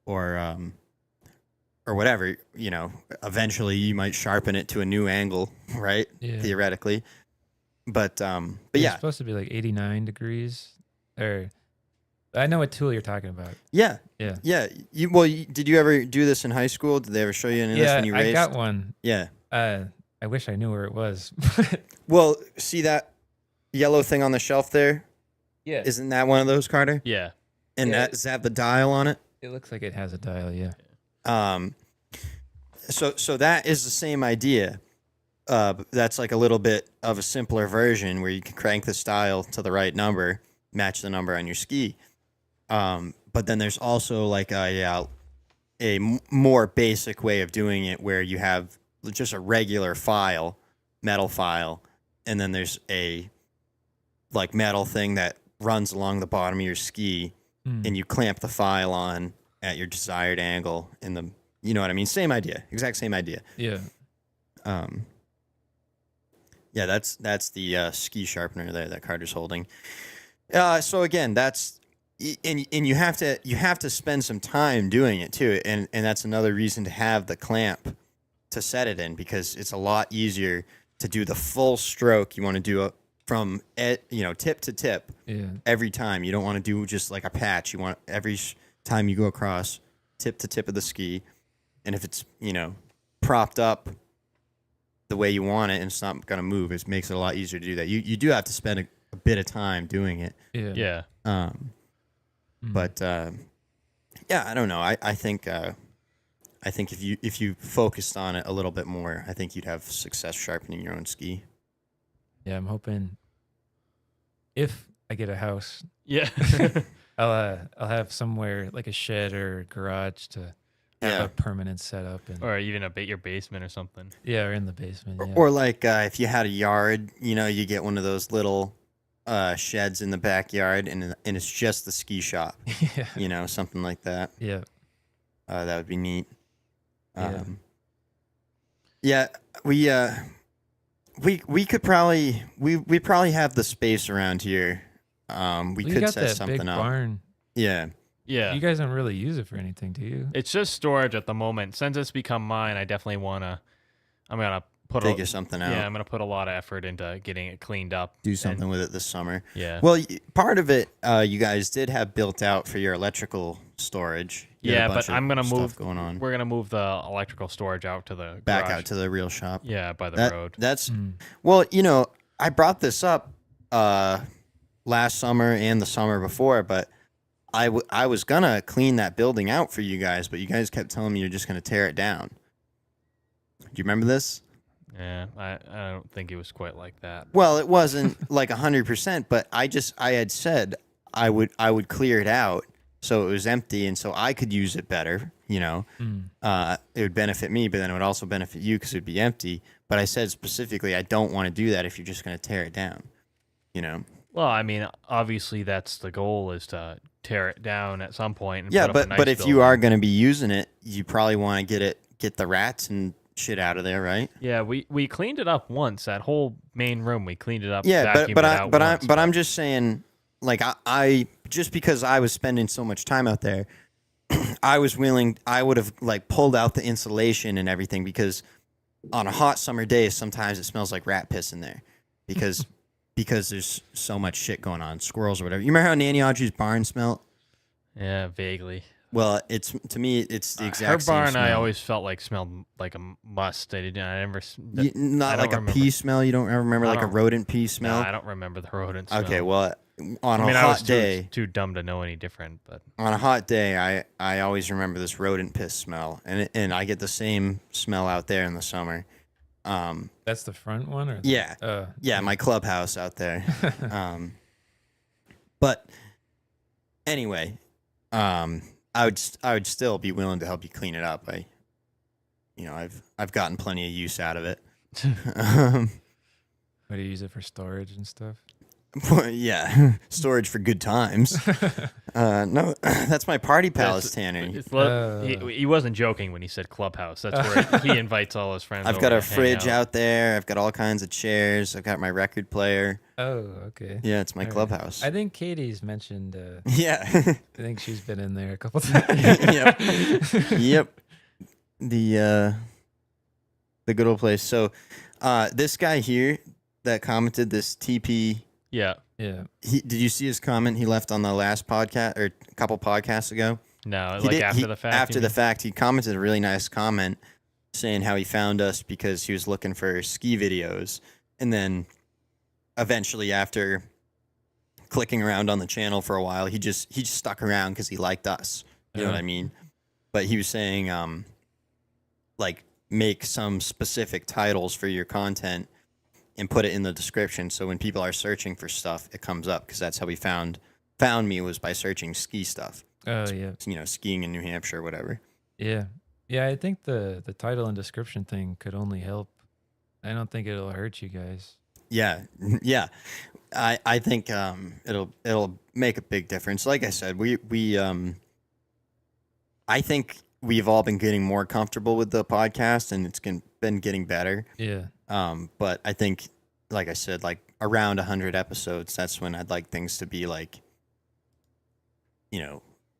or whatever. You know, eventually you might sharpen it to a new angle, right? Yeah. Theoretically, but It's yeah, supposed to be like 89 degrees. Or I know what tool you're talking about. yeah. Yeah. Did you ever do this in high school? Did they ever show you any of this when you raced? I got one. Yeah. I wish I knew where it was. Well, see that yellow thing on the shelf there? Yeah. Isn't that one of those, Carter? Yeah. And Yeah. does that have the dial on it? It looks like it has a dial, yeah. So that is the same idea. That's like a little bit of a simpler version where you can crank the dial to the right number, match the number on your ski. But then there's also like a more basic way of doing it where you have just a regular file, metal file, and then there's a like metal thing that runs along the bottom of your ski, and you clamp the file on at your desired angle in the, you know what I mean? Same idea, exact same idea. Yeah. Yeah, that's the ski sharpener there that Carter's holding. So again, that's and you have to spend some time doing it too, and that's another reason to have the clamp to set it in, because it's a lot easier to do the full stroke. You want to do it from tip to tip every time. You don't want to do just like a patch. You want every time you go across tip to tip of the ski, and if it's propped up the way you want it and it's not going to move, it makes it a lot easier to do that. You do have to spend a bit of time doing it. Yeah. But yeah, I don't know. I think if you focused on it a little bit more, I think you'd have success sharpening your own ski. Yeah, I'm hoping if I get a house, Yeah. I'll have somewhere like a shed or garage to have a permanent setup, and Or even your basement or something. or in the basement. Yeah. Or like if you had a yard, you get one of those little sheds in the backyard, and it's just the ski shop. yeah. Something like that. Yeah. That would be neat. Yeah. We could probably we probably have the space around here. We could got set that something big up. barn. Yeah. Yeah. You guys don't really use it for anything, do you? It's just storage at the moment. Since it's become mine, I'm gonna put Figure something out. Yeah, I'm gonna put a lot of effort into getting it cleaned up. Do something with it this summer. Yeah. Well, part of it you guys did have built out for your electrical storage. You had a Yeah, bunch but I'm of gonna stuff move. going on. We're gonna move the electrical storage out to the Back garage. out to the real shop. Yeah, by the road. That's well, I brought this up last summer and the summer before, but I was gonna clean that building out for you guys, but you guys kept telling me you're just gonna tear it down. Do you remember this? Yeah, I don't think it was quite like that. Well, it wasn't like 100%, but I had said I would clear it out so it was empty, and so I could use it better. It would benefit me, but then it would also benefit you because it would be empty. But I said specifically, I don't want to do that if you're just going to tear it down. Well, I mean, obviously that's the goal, is to tear it down at some point. And Yeah, put up a but nice if you building. are going to be using it, you probably want to get the rats and shit out of there, right? Yeah, we cleaned it up once. That whole main room, we cleaned it up. Yeah, vacuumed it out once, I'm just saying, like I just because I was spending so much time out there, I would have like pulled out the insulation and everything, because on a hot summer day sometimes it smells like rat piss in there because there's so much shit going on, squirrels or whatever. You remember how Nanny Audrey's barn smelled? Yeah, vaguely. Well, to me it's the exact Her same barn, smell. I always felt like smelled like a must. I never. Not I don't like a remember. pee smell. You don't remember like a don't- rodent pee smell? No, I don't remember the rodent smell. Okay, well, on I mean, a I was hot day, too dumb to know any different, but on a hot day, I always remember this rodent piss smell, and I get the same smell out there in the summer. That's the front one, or Yeah, yeah, my clubhouse out there. But anyway, I would still be willing to help you clean it up. I've gotten plenty of use out of it. What do you use it for, storage and stuff? Yeah, storage for good times. No, that's my party palace, Tanner. He wasn't joking when he said clubhouse. That's where he invites all his friends. I've over got to a hang fridge out. out there. I've got all kinds of chairs. I've got my record player. Oh, okay. Yeah, it's my All right. clubhouse. I think Katie's mentioned. Yeah. I think she's been in there a couple times. Yep. Yep. The good old place. So, this guy here that commented, this TP. Yeah. Yeah. Did you see his comment he left on the last podcast or a couple podcasts ago? No, He like did- after he- the fact. After you the mean? fact, he commented a really nice comment saying how he found us because he was looking for ski videos, and then eventually, after clicking around on the channel for a while, he just stuck around because he liked us. You know what I mean? But he was saying, like, make some specific titles for your content and put it in the description, so when people are searching for stuff, it comes up, because that's how he found me, was by searching ski stuff. Oh yeah. Skiing in New Hampshire or whatever. Yeah. Yeah. I think the title and description thing could only help. I don't think it'll hurt you guys. Yeah, yeah. I think it'll make a big difference. Like I said, I think we've all been getting more comfortable with the podcast, and it's been getting better. Yeah. But I think, like I said, like around 100 episodes, that's when I'd like things to be like,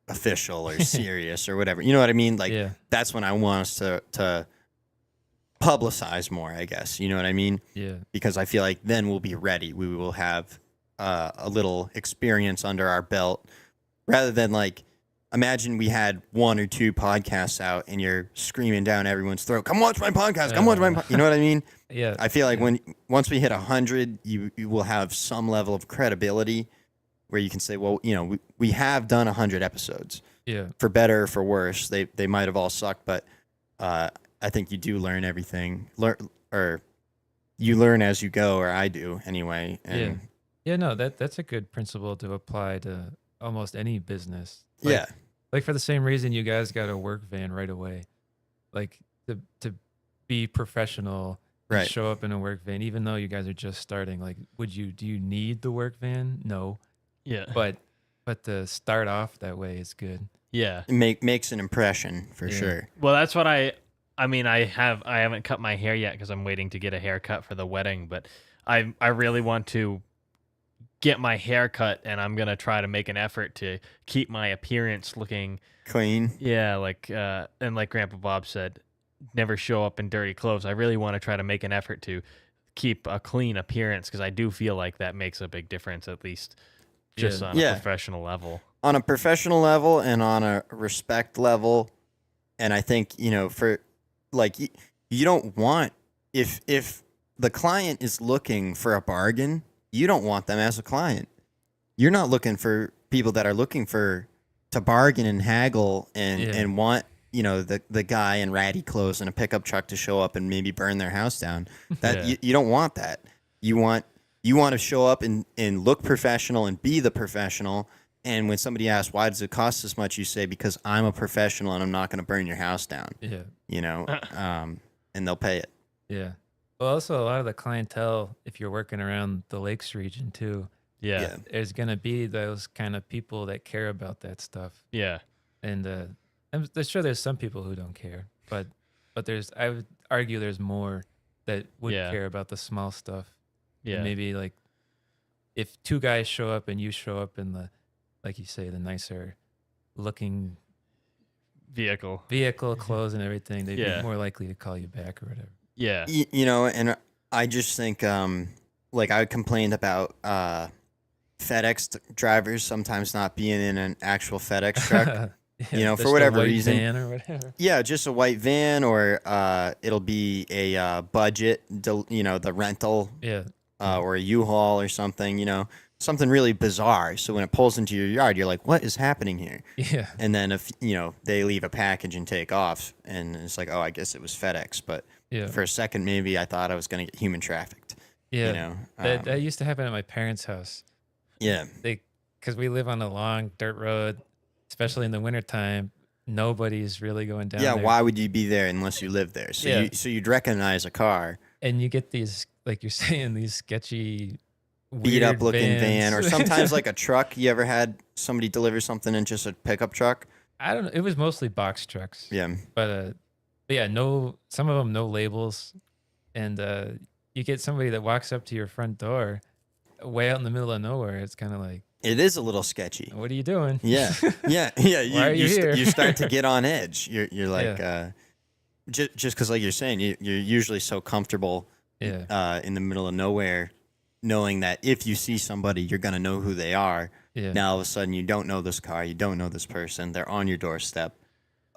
official or serious or whatever. You know what I mean? Like, Yeah. that's when I want us to publicize more, I guess. You know what I mean? Yeah. Because I feel like then we'll be ready. We will have a little experience under our belt, rather than like, imagine we had 1 or 2 podcasts out and you're screaming down everyone's throat, "Come watch my podcast! Come watch my." You know what I mean? Yeah. I feel like once we hit 100, you will have some level of credibility where you can say, well, we have done 100 episodes, Yeah. for better or for worse. They might have all sucked, but I think you do learn everything. You learn as you go, or I do anyway. And Yeah. No, that's a good principle to apply to almost any business. yeah. Like for the same reason you guys got a work van right away. Like to be professional, and Right. show up in a work van, even though you guys are just starting. Like, do you need the work van? No. Yeah. But to start off that way is good. Yeah. It makes an impression for Yeah. sure. Well, that's what I mean, I haven't cut my hair yet because I'm waiting to get a haircut for the wedding, but I really want to get my hair cut, and I'm gonna try to make an effort to keep my appearance looking Clean. and like Grandpa Bob said, never show up in dirty clothes. I really want to try to make an effort to keep a clean appearance, because I do feel like that makes a big difference, at least just on Yeah. a professional level. On a professional level and on a respect level, and I think, for like, you don't want, if the client is looking for a bargain, you don't want them as a client. You're not looking for people that are looking to bargain and haggle and want, the guy in ratty clothes and a pickup truck to show up and maybe burn their house down. That Yeah. you don't want that. You want to show up and look professional and be the professional. And when somebody asks, why does it cost this much? You say, because I'm a professional and I'm not going to burn your house down, Yeah. and they'll pay it. Yeah. Well, also a lot of the clientele, if you're working around the Lakes region too, Yeah. there's gonna be those kind of people that care about that stuff. Yeah. And I'm sure there's some people who don't care, but I would argue there's more that would Yeah. care about the small stuff. Yeah. Maybe like if 2 guys show up and you show up in the, like you say, the nicer looking Vehicle. clothes and everything, they'd Yeah. be more likely to call you back or whatever. Yeah. And I just think, like, I complained about FedEx drivers sometimes not being in an actual FedEx truck. Yeah, for just a whatever white reason. van or whatever. Yeah, just a white van, or it'll be a budget, the rental, Yeah. or a U-Haul or something. something really bizarre. So when it pulls into your yard, you're like, what is happening here? Yeah. And then if, they leave a package and take off, and it's like, oh, I guess it was FedEx. But Yeah. for a second, maybe I thought I was going to get human trafficked. Yeah. That used to happen at my parents' house. Yeah. Because we live on a long dirt road, especially in the wintertime. Nobody's really going down Yeah, there. why would you be there unless you live there? So you'd recognize a car. And you get these, like you're saying, these sketchy, Beat up weird looking van, vans. or sometimes like a truck. You ever had somebody deliver something in just a pickup truck? I don't know. It was mostly box trucks. Yeah. But yeah, some of them no labels, and you get somebody that walks up to your front door, way out in the middle of nowhere. It's kind of like, It is a little sketchy. what are you doing? Yeah. Yeah. Why are you here? You start to get on edge. You're like, just because, like you're saying, you're usually so comfortable in the middle of nowhere, knowing that if you see somebody, you're going to know who they are. Yeah. Now, all of a sudden, you don't know this car. You don't know this person. They're on your doorstep.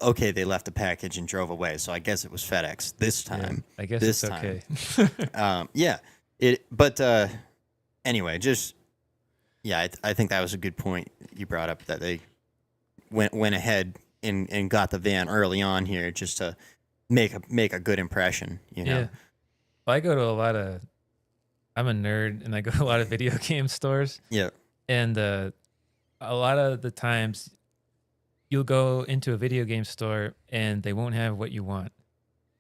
Okay, they left a package and drove away. So I guess it was FedEx this time. I guess this it's time. okay. Yeah. Anyway, I think that was a good point you brought up, that they went ahead and got the van early on here just to make a good impression, Yeah. Well, I go to I'm a nerd, and I go to a lot of video game stores. Yeah. And a lot of the times you'll go into a video game store and they won't have what you want.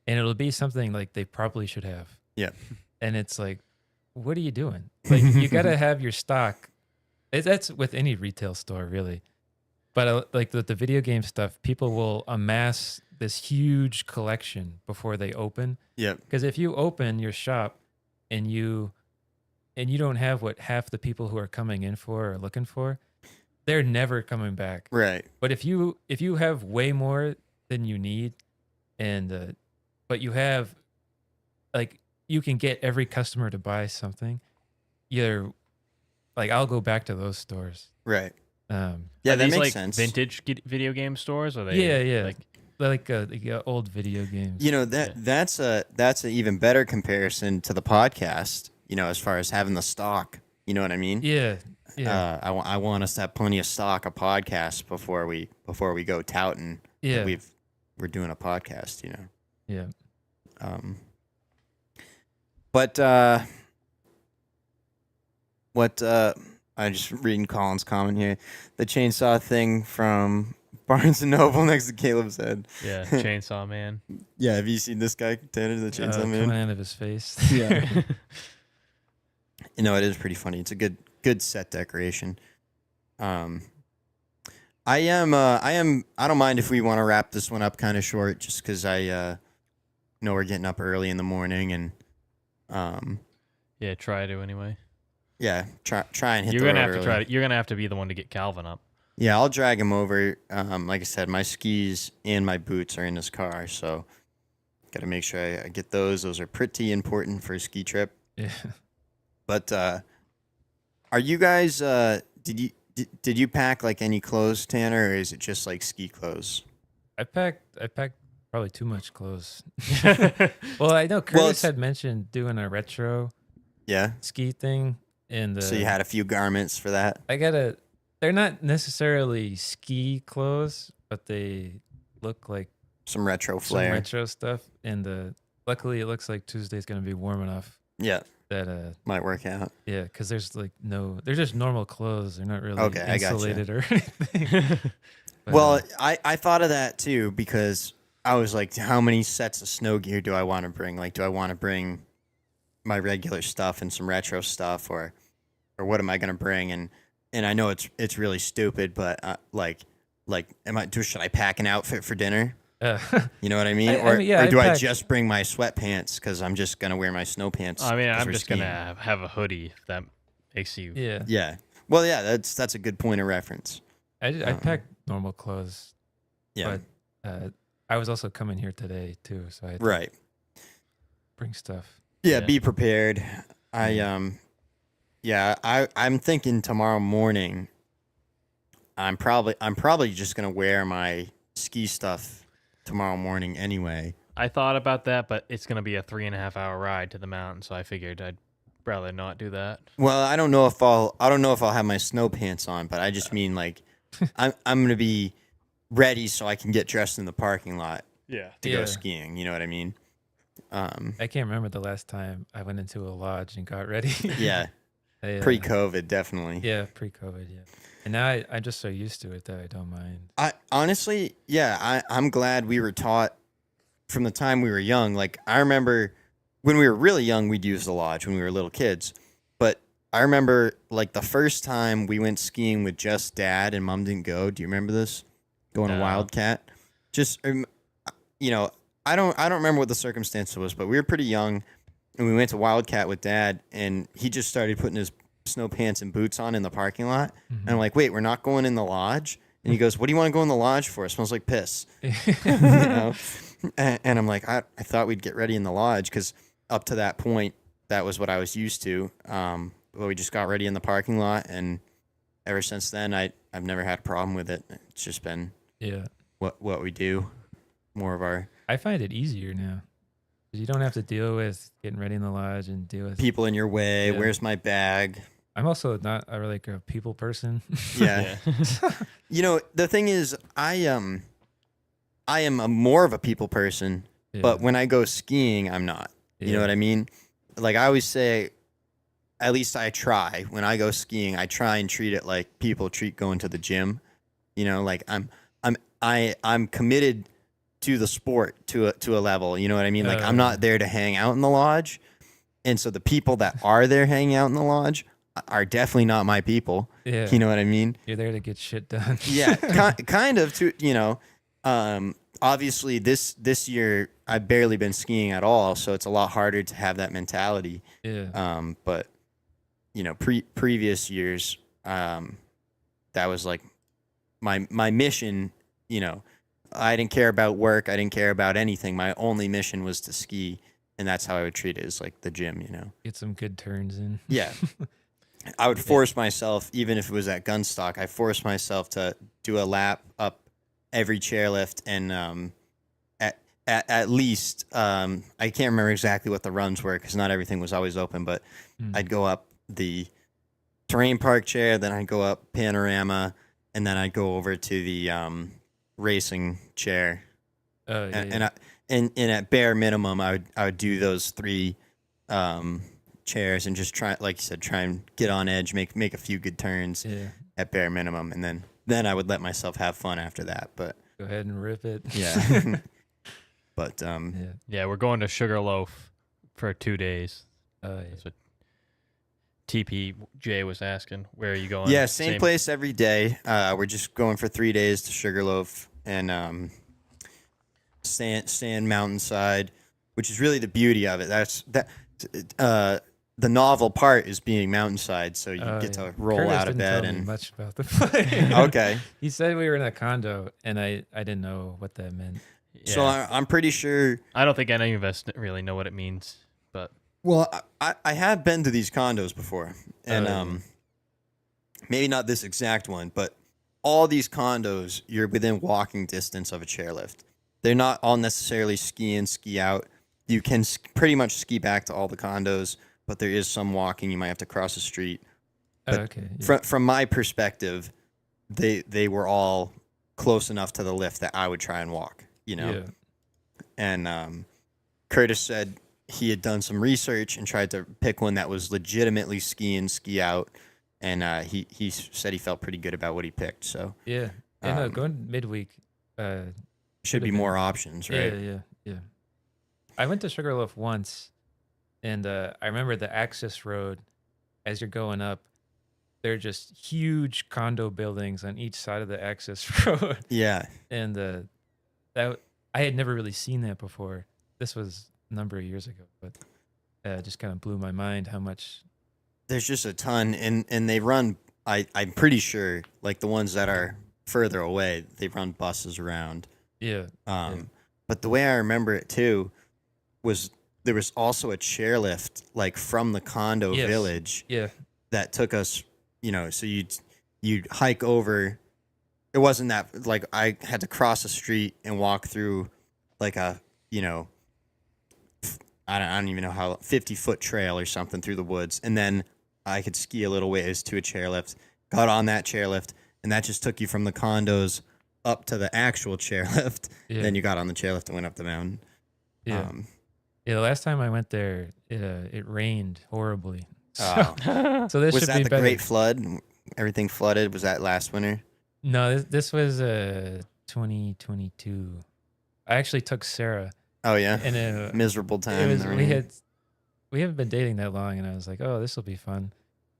And it'll be something like they probably should have. Yeah. And it's like, what are you doing? Like, you got to have your stock. That's with any retail store, really. But like with the video game stuff, people will amass this huge collection before they open. Yeah. Because if you open your shop and you don't have what half the people who are coming in for are looking for, they're never coming back. Right. But if you have way more than you need, and but you have, like, you can get every customer to buy something, you're like, I'll go back to those stores. Right. Yeah, that these makes like sense. vintage video game stores, or they? Yeah. Like, Like old video games. That's an even better comparison to the podcast. As far as having the stock. You know what I mean? Yeah. I want us to have plenty of stock of podcasts before we go touting. Yeah. that we're doing a podcast. Yeah. But I just reading Colin's comment here. The chainsaw thing from Barnes and Noble next to Caleb's head. yeah, Chainsaw Man. Yeah, have you seen this guy, Tanner, the chainsaw man? Coming out of his face. Yeah. It is pretty funny. It's a good set decoration. I don't mind if we want to wrap this one up kind of short, just because I know we're getting up early in the morning, and Yeah, try to anyway. yeah, try and hit You're the gonna road have to early. try to. You're gonna have to be the one to get Calvin up. Yeah, I'll drag him over. Like I said, my skis and my boots are in this car, so got to make sure I get those. Those are pretty important for a ski trip. Yeah. But are you guys? Did you pack like any clothes, Tanner, or is it just like ski clothes? I packed probably too much clothes. Well, I know Curtis had mentioned doing a retro Yeah. ski thing, and So you had a few garments for that. they're not necessarily ski clothes, but they look like Some retro some flair. retro stuff. And luckily, it looks like Tuesday's gonna be warm enough Yeah, that might work out. yeah, because they're just normal clothes. They're not really Okay, I gotcha. insulated or anything. But, Well, I thought of that too, because I was like, how many sets of snow gear do I want to bring? Like, do I want to bring my regular stuff and some retro stuff, or what am I going to bring? And I know it's really stupid, but should I pack an outfit for dinner? You know what I mean? Or do I just bring my sweatpants because I'm just going to wear my snow pants? I mean, 'cause I'm we're just skiing? gonna have a hoodie if that makes you. yeah. Yeah. Well, yeah, that's a good point of reference. I packed normal clothes. Yeah. But I was also coming here today too, so I had to Right. bring stuff. Yeah, Yeah. be prepared. I'm thinking tomorrow morning I'm probably just gonna wear my ski stuff tomorrow morning anyway. I thought about that, but it's gonna be a 3.5 hour ride to the mountain, so I figured rather not do that. Well, I don't know if I'll have my snow pants on, but I just mean like I'm gonna be ready so I can get dressed in the parking lot Yeah. to go skiing. You know what I mean? I can't remember the last time I went into a lodge and got ready. Yeah. Pre-COVID, definitely. Yeah, pre-COVID, yeah. And now I'm just so used to it that I don't mind. I honestly, I'm glad we were taught from the time we were young. Like, I remember when we were really young, we'd use the lodge when we were little kids. But I remember, like, the first time we went skiing with just Dad and Mom didn't go. Do you remember this? Going to Wildcat. Just, you know, I don't remember what the circumstance was, but we were pretty young, and we went to Wildcat with Dad, and he just started putting his snow pants and boots on in the parking lot. And I'm like, wait, we're not going in the lodge? And he goes, what do you want to go in the lodge for? It smells like piss. You know? And I'm like, I thought we'd get ready in the lodge because up to that point, that was what I was used to. But we just got ready in the parking lot, and ever since then, I've never had a problem with it. It's just been what we do. More of our... I find it easier now. You don't have to deal with getting ready in the lodge and deal with people in your way. Yeah. Where's my bag? I'm also not a people person. Yeah. You know, the thing is, I am more of a people person, but when I go skiing, I'm not. You know what I mean? Like I always say, at least I try. When I go skiing, I try and treat it like people treat going to the gym. You know, like I'm committed to the sport to a level. You know what I mean? Like I'm not there to hang out in the lodge, and so the people that are there hanging out in the lodge are definitely not my people. Yeah. You know what I mean? You're there to get shit done. Yeah, kind of. To you know, obviously this year I've barely been skiing at all, so it's a lot harder to have that mentality. Yeah. But you know, previous years, that was like my mission. You know, I didn't care about work. I didn't care about anything. My only mission was to ski, and that's how I would treat it, as like the gym. You know, get some good turns in. Yeah. I would force myself, even if it was at Gunstock, I forced myself to do a lap up every chairlift, and at least I can't remember exactly what the runs were because not everything was always open, but I'd go up the terrain park chair, then I'd go up panorama, and then I'd go over to the racing chair. And at bare minimum, I would do those three chairs and just try, like you said, try and get on edge, make a few good turns at bare minimum, and then I would let myself have fun after that. But go ahead and rip it. Yeah. But yeah, we're going to Sugarloaf for 2 days. That's what TPJ was asking. Where are you going? Yeah, same place every day. We're just going for 3 days to Sugarloaf and stand mountainside, which is really the beauty of it. The novel part is being mountainside, so you get to roll Curtis out of bed. Tell me and much about the place. Okay. He said we were in a condo, and I didn't know what that meant. Yeah. So I'm pretty sure. I don't think any of us really know what it means, but well, I have been to these condos before, and maybe not this exact one, but all these condos, you're within walking distance of a chairlift. They're not all necessarily ski in, ski out. You can pretty much ski back to all the condos, but there is some walking. You might have to cross the street. But okay. Yeah. From my perspective, they were all close enough to the lift that I would try and walk, you know? Yeah. And Curtis said he had done some research and tried to pick one that was legitimately ski in, ski out. And he said he felt pretty good about what he picked. So yeah. And going midweek should be more options, right? Yeah. I went to Sugarloaf once, and I remember the access road as you're going up. They're just huge condo buildings on each side of the access road. Yeah. And that I had never really seen that before. This was a number of years ago, but it just kind of blew my mind how much. There's just a ton, and they run. I'm pretty sure, like the ones that are further away, they run buses around. Yeah. But the way I remember it too was there was also a chairlift like from the condo village. Yeah. That took us, you know, so you'd hike over. It wasn't that like I had to cross a street and walk through like a, you know, I don't even know how 50-foot trail or something through the woods, and then I could ski a little ways to a chairlift. Got on that chairlift, and that just took you from the condos up to the actual chairlift. Yeah. Then you got on the chairlift and went up the mountain. Yeah. Yeah. The last time I went there, it rained horribly. Oh. So this Was should that be the better. Great Flood? Everything flooded. Was that last winter? No, this was 2022. I actually took Sarah, Oh yeah. and Miserable time. it in was the we rain. had we haven't been dating that long, and I was like, oh, this will be fun.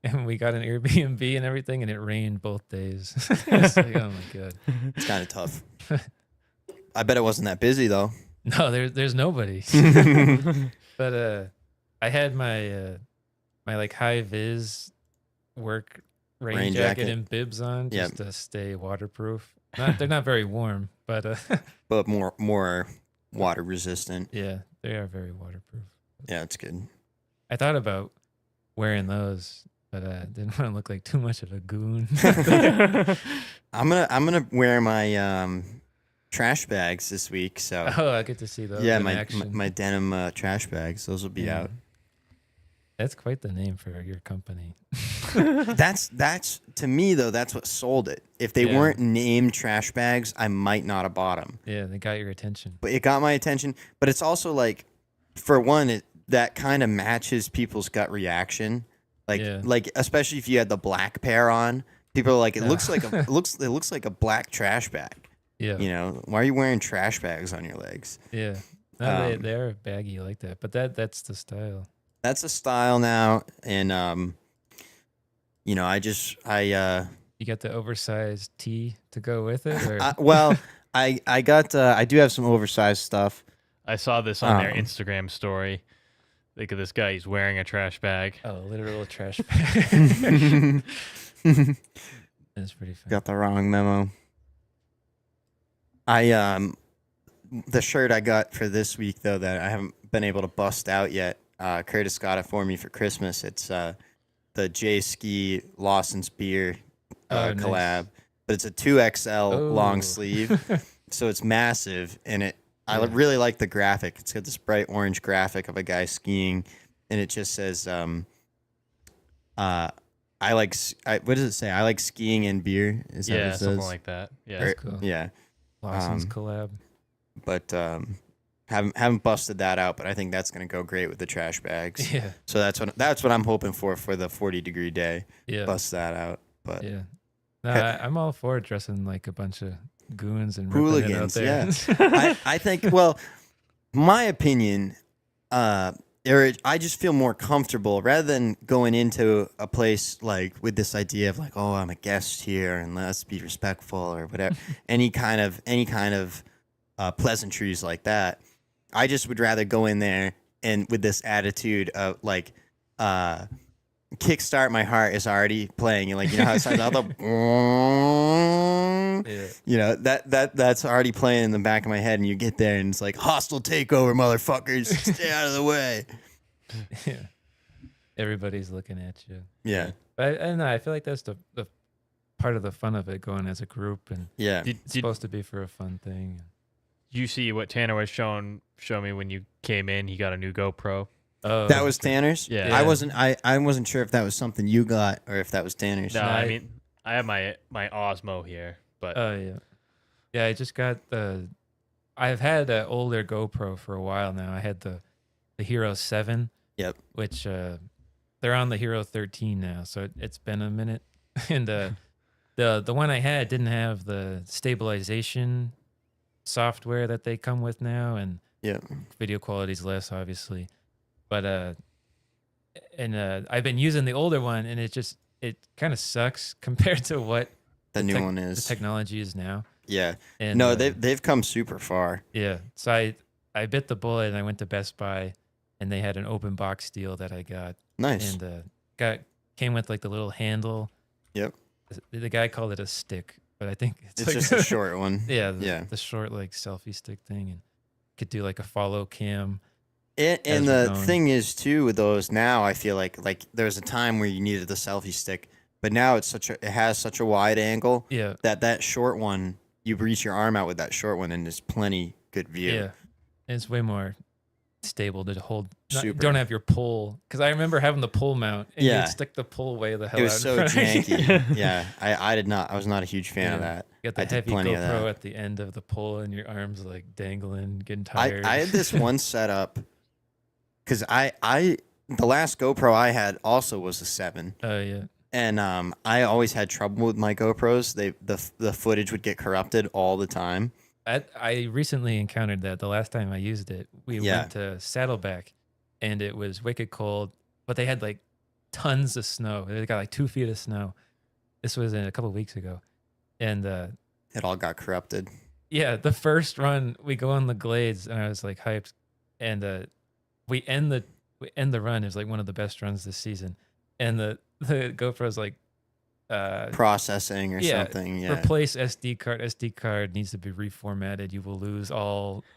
And we got an Airbnb and everything, and it rained both days. It's like, oh my god. It's kind of tough. I bet it wasn't that busy though. No, there's nobody. But I had my my like high vis work rain jacket and bibs on just to stay waterproof. They're not very warm, but But more water resistant. yeah, they are very waterproof. Yeah, it's good. I thought about wearing those, but didn't want to look like too much of a goon. I'm gonna wear my trash bags this week. So Oh, I get to see those. yeah, in my action. my denim trash bags. Those will be Yeah. out. That's quite the name for your company. That's to me though. That's what sold it. If they Yeah. weren't named trash bags, I might not have bought them. Yeah, they got your attention. But it got my attention. But it's also like, for one, that kind of matches people's gut reaction. Like Yeah. like especially if you had the black pair on, people are like, it Yeah. looks like it looks like a black trash bag. Yeah, You know, why are you wearing trash bags on your legs? yeah. No, Um, they are baggy like that, but that's the style. That's a style now, and you know, I You got the oversized tee to go with it, or well, I got I do have some oversized stuff. I saw this on their Oh. Instagram story. Look at this guy. He's wearing a trash bag. oh, literal trash bag. That's pretty funny. Got the wrong memo. The shirt I got for this week though that I haven't been able to bust out yet. Curtis got it for me for Christmas. It's the J Ski Lawson's beer Oh, nice. collab, but it's a 2XL long Oh. sleeve, so it's massive, and I Yeah. really like the graphic. It's got this bright orange graphic of a guy skiing, and it just says what does it say? I like skiing and beer. Is that what Yeah, it something says? like that. Yeah. Or- That's cool. Yeah, Lawson's um, collab. but haven't busted that out. But I think that's gonna go great with the trash bags. Yeah, So that's what I'm hoping for the 40-degree day. yeah, Bust that out. But yeah. No, I'm all for dressing like a bunch of goons and ripping it out hooligans, there. I think, well, my opinion, I just feel more comfortable rather than going into a place like with this idea of like, oh, I'm a guest here and let's be respectful or whatever. any kind of pleasantries like that. I just would rather go in there and with this attitude of like, Kickstart My Heart is already playing. You know how it starts out Yeah. you know, that's already playing in the back of my head, and you get there and it's like, hostile takeover, motherfuckers. Stay out of the way. Yeah. Everybody's looking at you. Yeah. But I don't know. I feel like that's the part of the fun of it, going as a group, and Yeah. it's supposed to be for a fun thing. You see what Tanner was show me when you came in? He got a new GoPro. Oh, That was Tanner's? Yeah. I wasn't sure if that was something you got or if that was Tanner's. No, No, I I- mean I have my Osmo here, but Oh yeah, yeah. I just got the. I've had an older GoPro for a while now. I had the Hero 7. Yep. Which they're on the Hero 13 now, so it's been a minute. And the one I had didn't have the stabilization software that they come with now, and Yeah. video quality's less, obviously. But I've been using the older one, and it kind of sucks compared to what The new one the is. technology is now. Yeah. And No, they've come super far. yeah. So I bit the bullet and I went to Best Buy, and they had an open box deal that I got, Nice. and came with like the little handle. Yep. The guy called it a stick, but I think It's like, just a short one. yeah, Yeah. the short like selfie stick thing, and could do like a follow cam. And As the we're going. thing is too with those now, I feel like there was a time where you needed the selfie stick, but now it has such a wide angle Yeah, that short one, you reach your arm out with that short one and there's plenty good view. yeah. And it's way more stable to hold. Super. Don't have your pole, because I remember having the pole mount and Yeah. you'd stick the pole way the hell It out was in so front of you. janky. Yeah, I was not a huge fan of Yeah. that. You got the I did heavy plenty of GoPro that. at the end of the pole and your arms like dangling, getting I tired. had this one setup because the last GoPro I had also was a 7. Oh yeah. And I always had trouble with my GoPros. The footage would get corrupted all the time. I recently encountered that the last time I used it. We Yeah. went to Saddleback, and it was wicked cold, but they had like tons of snow. They got like 2 feet of snow. This was a couple weeks ago, and It all got corrupted. yeah, the first run we go on the glades, and I was like hyped, and we end the run. It was like one of the best runs this season, and the GoPro's like Processing or yeah, something. Yeah. replace SD card. SD card needs to be reformatted. You will lose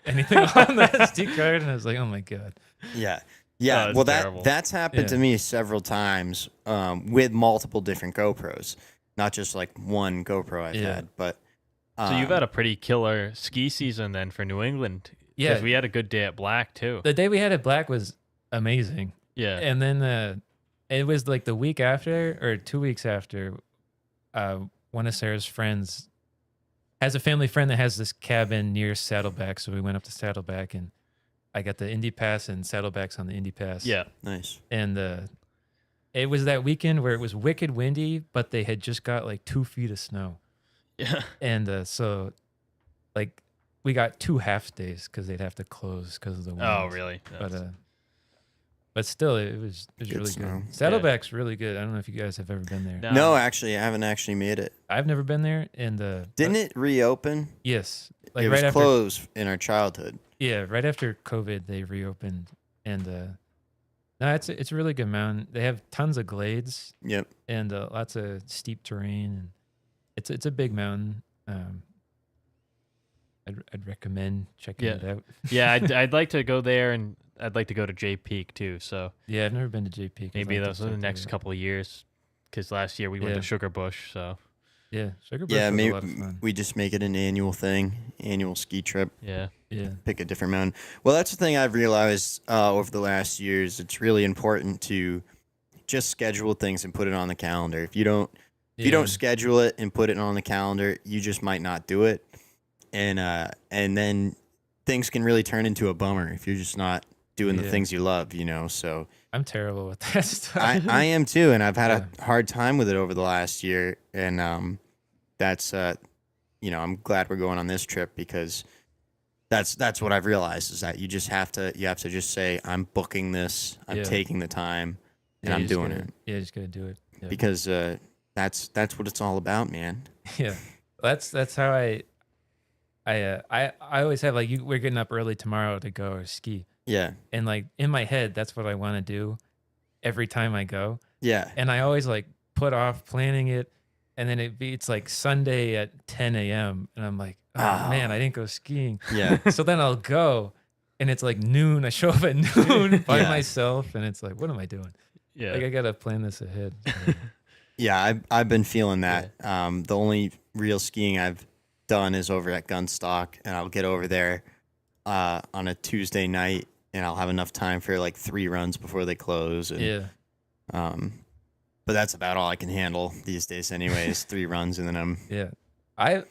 anything on the SD card. And I was like, oh my god. Yeah. Yeah. Oh, it's Well, terrible. that's happened to Yeah. me several times with multiple different GoPros, not just like one GoPro I've Yeah. had. But So you've had a pretty killer ski season then for New England. Yeah. Because we had a good day at Black too. The day we had it Black was amazing. Yeah. And then it was like the week after or 2 weeks after, one of Sarah's friends has a family friend that has this cabin near Saddleback. So we went up to Saddleback, and I got the Indy Pass, and Saddleback's on the Indy Pass. Yeah. nice. And it was that weekend where it was wicked windy, but they had just got like 2 feet of snow. Yeah. And so like we got 2 half days because they'd have to close because of the wind. Oh, really? But still, it was Good really snow. good. Saddleback's really good. I don't know if you guys have ever been there. No, actually, I haven't actually made it. I've never been there. And Didn't it reopen? Yes, like it right was after. closed in our childhood. Yeah, right after COVID, they reopened, and no, it's a really good mountain. They have tons of glades Yep. and lots of steep terrain, and it's a big mountain. I'd recommend checking it out. Yeah, I'd like to go there, and I'd like to go to J Peak too. So Yeah, I've never been to J Peak. I'd maybe like to those are the check next that out. couple of years. Because last year we went Yeah. to Sugar Bush. So Yeah, Sugar Bush Yeah, was maybe a lot of fun. we just make it an annual thing, annual ski trip. yeah. Yeah, Pick a different mountain. Well, that's the thing I've realized over the last years. It's really important to just schedule things and put it on the calendar. If you don't schedule it and put it on the calendar, you just might not do it, and then things can really turn into a bummer if you're just not doing the Yeah. things you love. So I'm terrible with that stuff. I am too, and I've had Yeah. a hard time with it over the last year, and that's I'm glad we're going on this trip because that's what I've realized is that you have to just say I'm booking this, I'm Yeah. taking the time, and Yeah, I'm you just doing gotta- it Yeah, you just gotta do it. Yeah. because that's what it's all about, man. Yeah, that's how I always have like we're getting up early tomorrow to go ski, Yeah, and like in my head that's what I want to do every time I go, yeah, and I always like put off planning it, and then it's like Sunday at 10 a.m. and I'm like, oh man, I didn't go skiing. yeah. So then I'll go, and it's like noon. I show up at noon by Yeah. myself, and it's like, what am I doing? Yeah. Like I gotta plan this ahead. Yeah, I've been feeling that. The only real skiing I've done is over at Gunstock, and I'll get over there on a Tuesday night, and I'll have enough time for like 3 runs before they close. And, Yeah. But that's about all I can handle these days, anyways. 3 runs, and then I'm Yeah. I've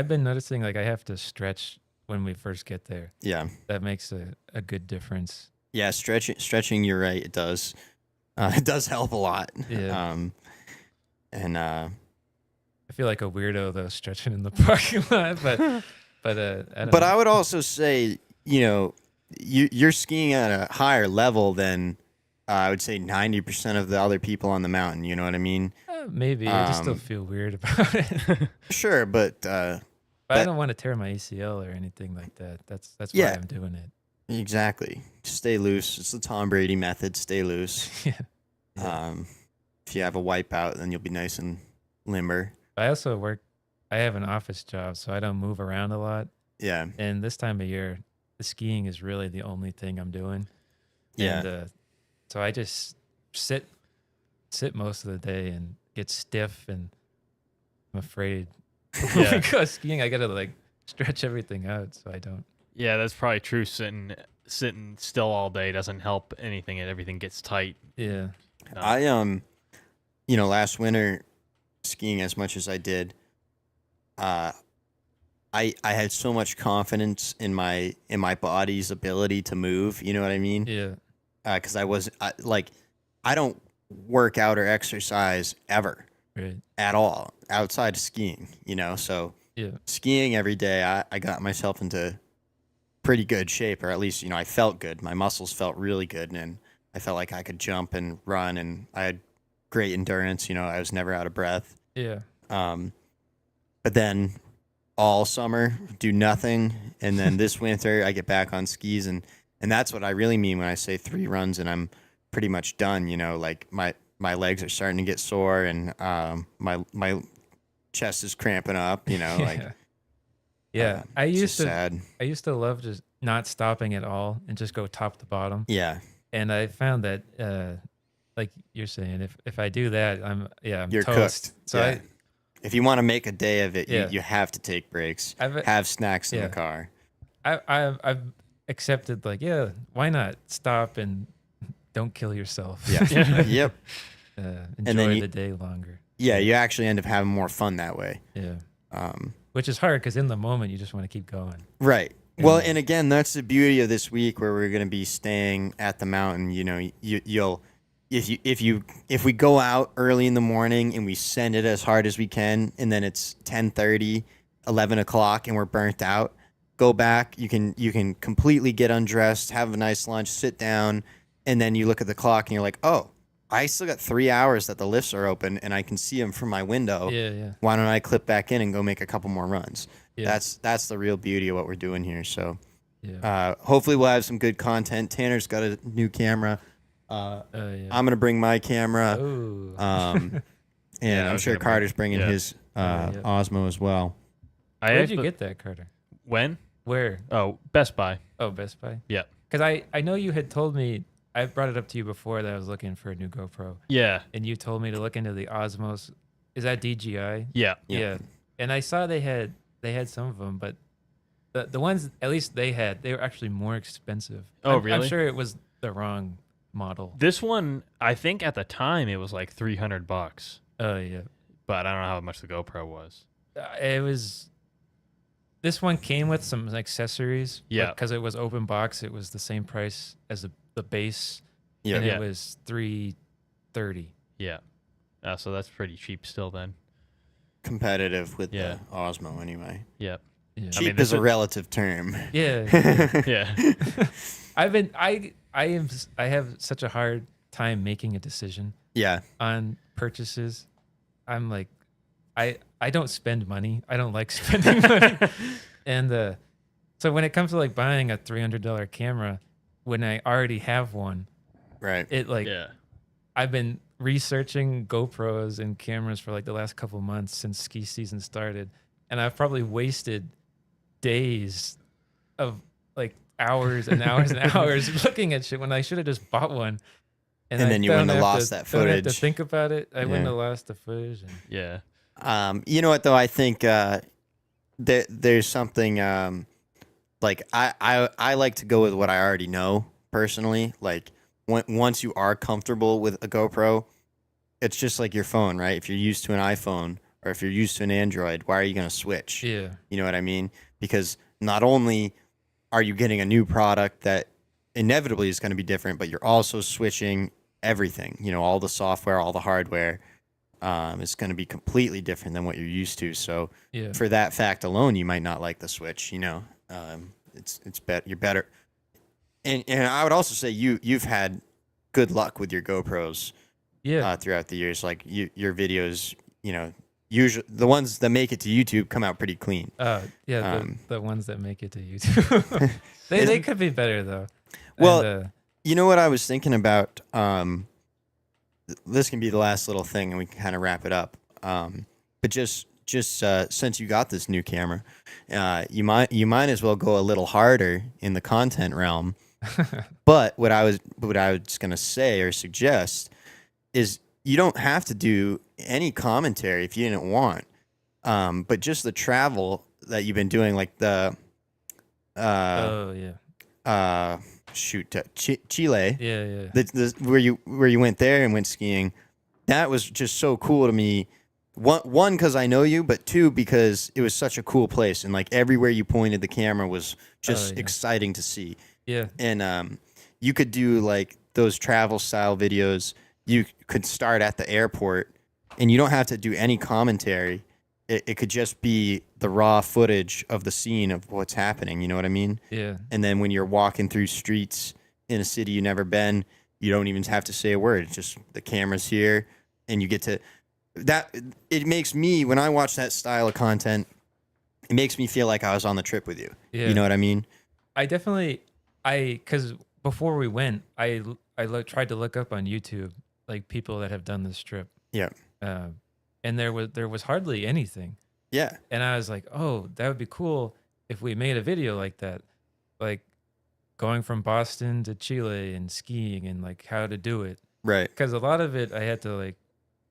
been noticing like I have to stretch when we first get there. yeah. That makes a good difference. Yeah, stretching. You're right. It does. It does help a lot. Yeah. And I feel like a weirdo though stretching in the parking lot, but I don't but know. I would also say, you're skiing at a higher level than I would say 90% of the other people on the mountain. You know what I mean? Maybe I just still feel weird about it. Sure, but But I don't want to tear my ACL or anything like that. That's why Yeah. I'm doing it. exactly. Stay loose. It's the Tom Brady method. Stay loose. Yeah. If you have a wipeout, then you'll be nice and limber. I also I have an office job, so I don't move around a lot. Yeah. And this time of year, the skiing is really the only thing I'm doing. Yeah. And so I just sit most of the day and get stiff, and I'm afraid when we go skiing, I gotta like stretch everything out so I don't. Yeah, that's probably true. Sitting still all day doesn't help anything, and everything gets tight. Yeah. I last winter skiing as much as I did, I had so much confidence in my body's ability to move. You know what I mean? Yeah. Because I don't work out or exercise ever Right. at all outside of skiing. So Yeah. skiing every day, I got myself into pretty good shape, or at least I felt good. My muscles felt really good, and I felt like I could jump and run, and I had great endurance. I was never out of breath. Yeah. But then all summer do nothing, and then this winter I get back on skis, and that's what I really mean when I say 3 runs and I'm pretty much done. Like my legs are starting to get sore, and my chest is cramping up. Like Yeah. I it's used just to sad. I used to love just not stopping at all and just go top to bottom. Yeah, And I found that like you're saying, if I do that, I'm you're toast. cooked. So Yeah. If you want to make a day of it, Yeah. you have to take breaks. I've- Have snacks in yeah. the car. I've accepted, like, yeah, why not stop and don't kill yourself. Yeah. Yep. Enjoy then the day longer. Yeah, you actually end up having more fun that way. Yeah. Um, Which is hard because in the moment you just want to keep going. Right. Well, and again, that's the beauty of this week where we're going to be staying at the mountain. If we go out early in the morning and we send it as hard as we can, and then it's 10:30, 11 o'clock, and we're burnt out, go back. You can completely get undressed, have a nice lunch, sit down, and then you look at the clock and you're like, oh, I still got 3 hours that the lifts are open and I can see them from my window. Yeah. Why don't I clip back in and go make a couple more runs? Yeah. That's the real beauty of what we're doing here. So Yeah. hopefully we'll have some good content. Tanner's got a new camera. Yeah. I'm gonna bring my camera. Oh. And Yeah, I I'm was sure gonna Carter's bringing yeah. his Yeah. Osmo as well. Where'd you get that, Carter? When? Where? Oh, Best Buy. Oh, Best Buy? Yeah. Because I know you had told me, I brought it up to you before that I was looking for a new GoPro. Yeah. And you told me to look into the Osmos. Is that DJI? Yeah. Yeah. And I saw they had some of them, but the ones at least they were actually more expensive. Oh, I'm really? sure it was the wrong model. This one, I think at the time it was like $300, Oh yeah. but I don't know how much the GoPro was. It was. This one came with some accessories. Yeah. Because it was open box, it was the same price as the base. Yeah. And Yeah. it was $330. Yeah. So that's pretty cheap still then. Competitive with Yeah. the Osmo anyway. Yeah. Yeah. Cheap this is a was- relative term. Yeah. Yeah. I have such a hard time making a decision Yeah. on purchases. I'm like, I don't spend money. I don't like spending money. And so when it comes to like buying a $300 camera, when I already have one, Right. it like Yeah. I've been researching GoPros and cameras for like the last couple months since ski season started, and I've probably wasted days of like hours and hours and hours looking at shit when I should have just bought one. And I then you don't wouldn't have have lost to- that don't have to footage. think about it. I wouldn't Yeah. have lost the footage. And, Yeah. You know what though? I think there's something like I like to go with what I already know personally. Like once you are comfortable with a GoPro, it's just like your phone, right? If you're used to an iPhone or if you're used to an Android, why are you going to switch? yeah, You know what I mean? Because not only are you getting a new product that inevitably is going to be different, but you're also switching everything. All the software, all the hardware. Is going to be completely different than what you're used to. So yeah, for that fact alone, you might not like the Switch. It's better. You're better. And I would also say you've had good luck with your GoPros yeah. throughout the years. Like your videos, usually the ones that make it to YouTube come out pretty clean. Yeah, Um, the ones that make it to YouTube. they could be better though. Well, And, you know what I was thinking about? This can be the last little thing, and we can kind of wrap it up. But just since you got this new camera, you might as well go a little harder in the content realm. But what I was gonna say or suggest is you don't have to do any commentary if you didn't want. But just the travel that you've been doing, like Oh yeah. Chile. Yeah. Where you went there and went skiing. That was just so cool to me. One, because I know you, but two, because it was such a cool place, and like everywhere you pointed the camera was just exciting to see. Yeah. And you could do like those travel style videos. You could start at the airport, and you don't have to do any commentary. It could just be the raw footage of the scene of what's happening. You know what I mean? Yeah. And then when you're walking through streets in a city you've never been, you don't even have to say a word. It's just the camera's here, and you get to that. It makes me, when I watch that style of content, it makes me feel like I was on the trip with you. Yeah. You know what I mean? I definitely, because before we went, I tried to look up on YouTube like people that have done this trip. Yeah. And there was hardly anything. Yeah. And I was like, oh, that would be cool if we made a video like that, like going from Boston to Chile and skiing and like how to do it. Right. Because a lot of it I had to like,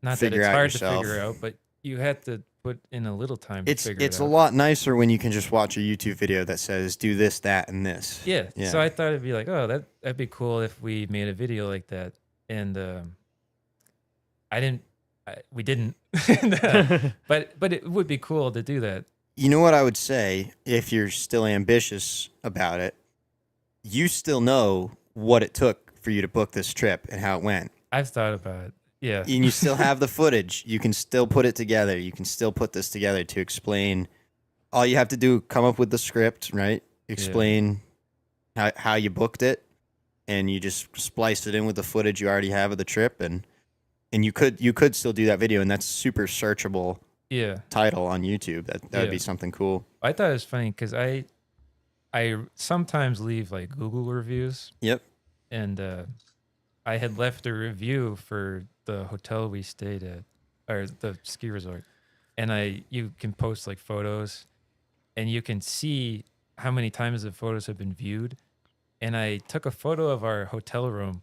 not Figure that it's out hard yourself. to figure out, but you had to put in a little time to figure it out. It's a lot nicer when you can just watch a YouTube video that says do this, that, and this. Yeah. Yeah. So I thought it'd be like, oh, that'd be cool if we made a video like that. And we didn't. but it would be cool to do that. You know what I would say, if you're still ambitious about it, you still know what it took for you to book this trip and how it went. I've thought about it. Yeah. And you still have the footage. You can still put it together. You can still put this together to explain. All you have to do, come up with the script, right? Explain how you booked it, and you just splice it in with the footage you already have of the trip, and you could still do that video, and that's super searchable. Yeah. Title on YouTube. That would be something cool. I thought it was funny because I sometimes leave like Google reviews. Yep. And I had left a review for the hotel we stayed at, or the ski resort, and you can post like photos, and you can see how many times the photos have been viewed. And I took a photo of our hotel room,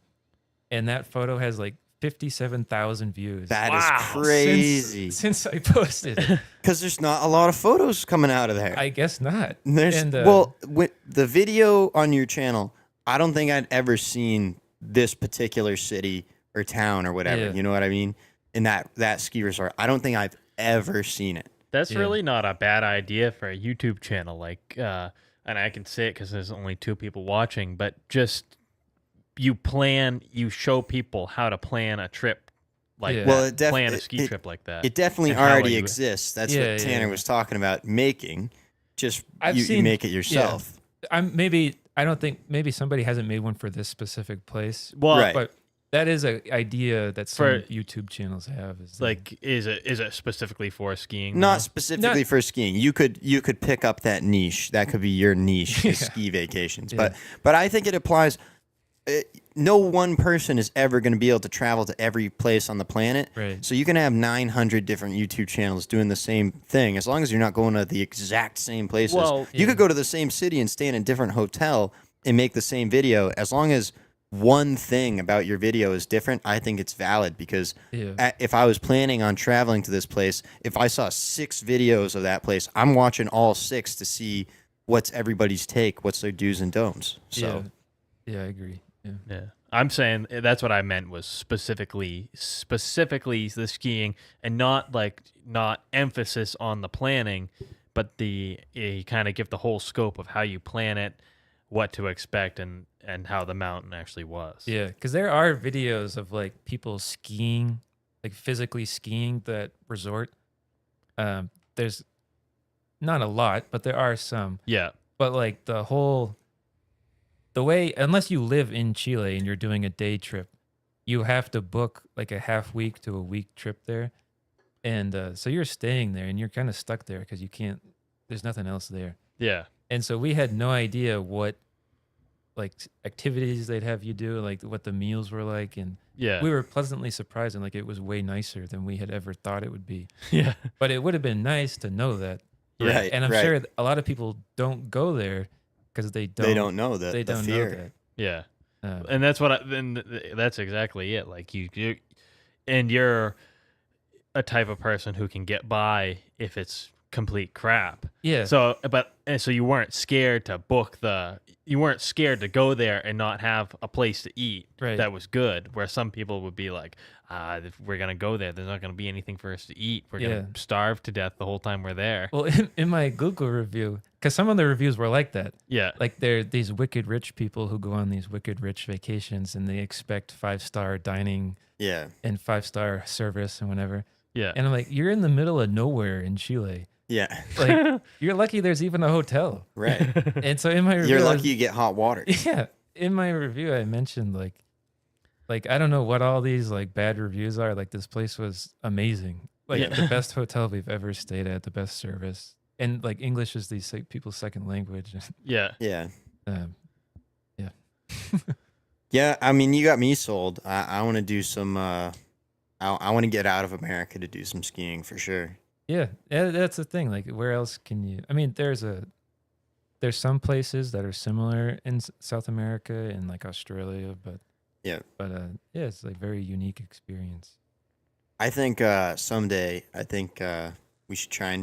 and that photo has like 57,000 views. That is crazy. Since I posted it. Because there's not a lot of photos coming out of there. I guess not. With the video on your channel, I don't think I'd ever seen this particular city or town or whatever. Yeah. You know what I mean? In that ski resort, I don't think I've ever seen it. That's really not a bad idea for a YouTube channel. Like, and I can say it because there's only 2 people watching, but just you show people how to plan a trip like that, plan a ski trip like that. It definitely already exists. That's what Tanner was talking about making. Just you make it yourself. I don't think maybe somebody hasn't made one for this specific place. Well, but that is an idea that some YouTube channels have. Is it specifically for skiing? Not specifically for skiing. You could pick up that niche. That could be your niche, is ski vacations. Yeah. But I think it applies. No one person is ever going to be able to travel to every place on the planet. Right. So you can have 900 different YouTube channels doing the same thing. As long as you're not going to the exact same places. Well, you could go to the same city and stay in a different hotel and make the same video. As long as one thing about your video is different, I think it's valid, because if I was planning on traveling to this place, if I saw 6 videos of that place, I'm watching all 6 to see what's everybody's take, what's their do's and don'ts. So yeah, I agree. Yeah. I'm saying that's what I meant was specifically the skiing, and not emphasis on the planning, but you kind of give the whole scope of how you plan it, what to expect, and how the mountain actually was. Yeah, because there are videos of like people skiing, like physically skiing that resort. There's not a lot, but there are some. Yeah. But like the way, unless you live in Chile and you're doing a day trip, you have to book like a half week to a week trip there. And so you're staying there and you're kind of stuck there because there's nothing else there. Yeah. And so we had no idea what like activities they'd have you do, like what the meals were like. And we were pleasantly surprised, and like it was way nicer than we had ever thought it would be. Yeah. But it would have been nice to know that. Right. And I'm sure a lot of people don't go there because they don't know that. They don't fear. know that. Yeah. And that's that's exactly it. Like you're a type of person who can get by if it's complete crap. Yeah. So, so you weren't scared to you weren't scared to go there and not have a place to eat that was good. Where some people would be like, if we're gonna go there, there's not gonna be anything for us to eat. We're gonna starve to death the whole time we're there. Well, in my Google review, because some of the reviews were like that. Yeah. Like they're these wicked rich people who go on these wicked rich vacations and they expect 5-star dining. Yeah. And 5-star service and whatever. Yeah. And I'm like, you're in the middle of nowhere in Chile. Yeah. Like, you're lucky there's even a hotel. Right. And so in my review, you're lucky you get hot water. Yeah. In my review, I mentioned like I don't know what all these like bad reviews are. Like this place was amazing. Like the best hotel we've ever stayed at, the best service. And like English is these people's second language. Yeah. Yeah. Yeah. Yeah. I mean, you got me sold. I want to do some, I want to get out of America to do some skiing for sure. Yeah, that's the thing. Like, where else can you? I mean, there's some places that are similar in South America and like Australia, but yeah, it's like very unique experience. I think someday, we should try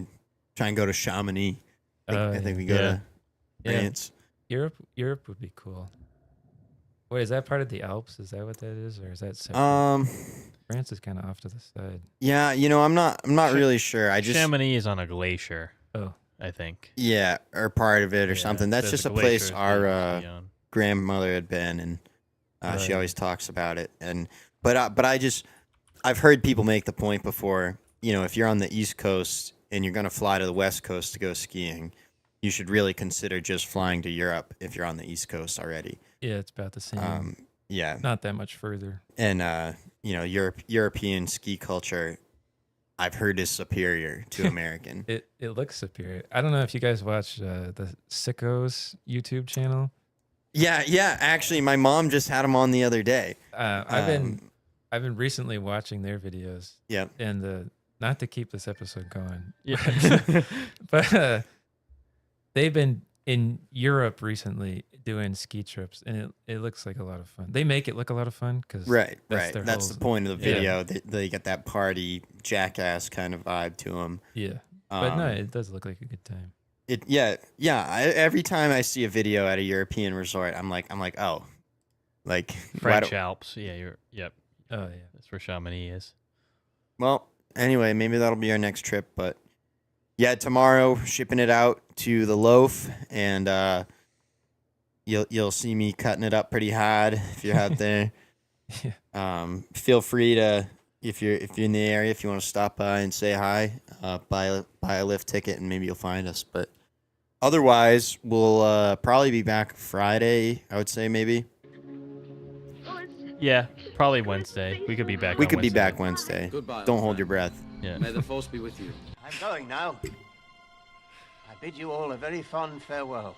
and go to Chamonix. I think we go to France. Europe would be cool. Wait, is that part of the Alps? Is that what that is, or is that separate? France is kind of off to the side. Yeah, I'm not really sure. Chamonix is on a glacier. Oh, I think. Yeah, or part of it or something. That's just a place our grandmother had been, and she always talks about it. But I've heard people make the point before. If you're on the East Coast and you're gonna fly to the West Coast to go skiing, you should really consider just flying to Europe if you're on the East Coast already. Yeah, it's about the same. Yeah, not that much further. And European ski culture, I've heard, is superior to American. It looks superior. I don't know if you guys watch the Sickos YouTube channel. Yeah. Actually, my mom just had them on the other day. I've been recently watching their videos. Yeah. And not to keep this episode going. Yeah. But they've been in Europe recently doing ski trips, and it looks like a lot of fun. They make it look a lot of fun because that's the point of the video. Yeah. They get that party jackass kind of vibe to them. Yeah, but no, it does look like a good time. Every time I see a video at a European resort, I'm like, oh, like French Alps. Yeah, yep. Oh yeah, that's where Chamonix is. Well, anyway, maybe that'll be our next trip, but. Yeah, tomorrow shipping it out to the Loaf, and you'll see me cutting it up pretty hard if you're out there. Feel free to if you're in the area, if you want to stop by and say hi, buy a lift ticket, and maybe you'll find us. But otherwise, we'll probably be back Friday. I would say maybe. Yeah, probably Wednesday. We could be back. We could be back Wednesday. Goodbye, Don't hold your breath. Yeah. May the force be with you. I'm going now. I bid you all a very fond farewell.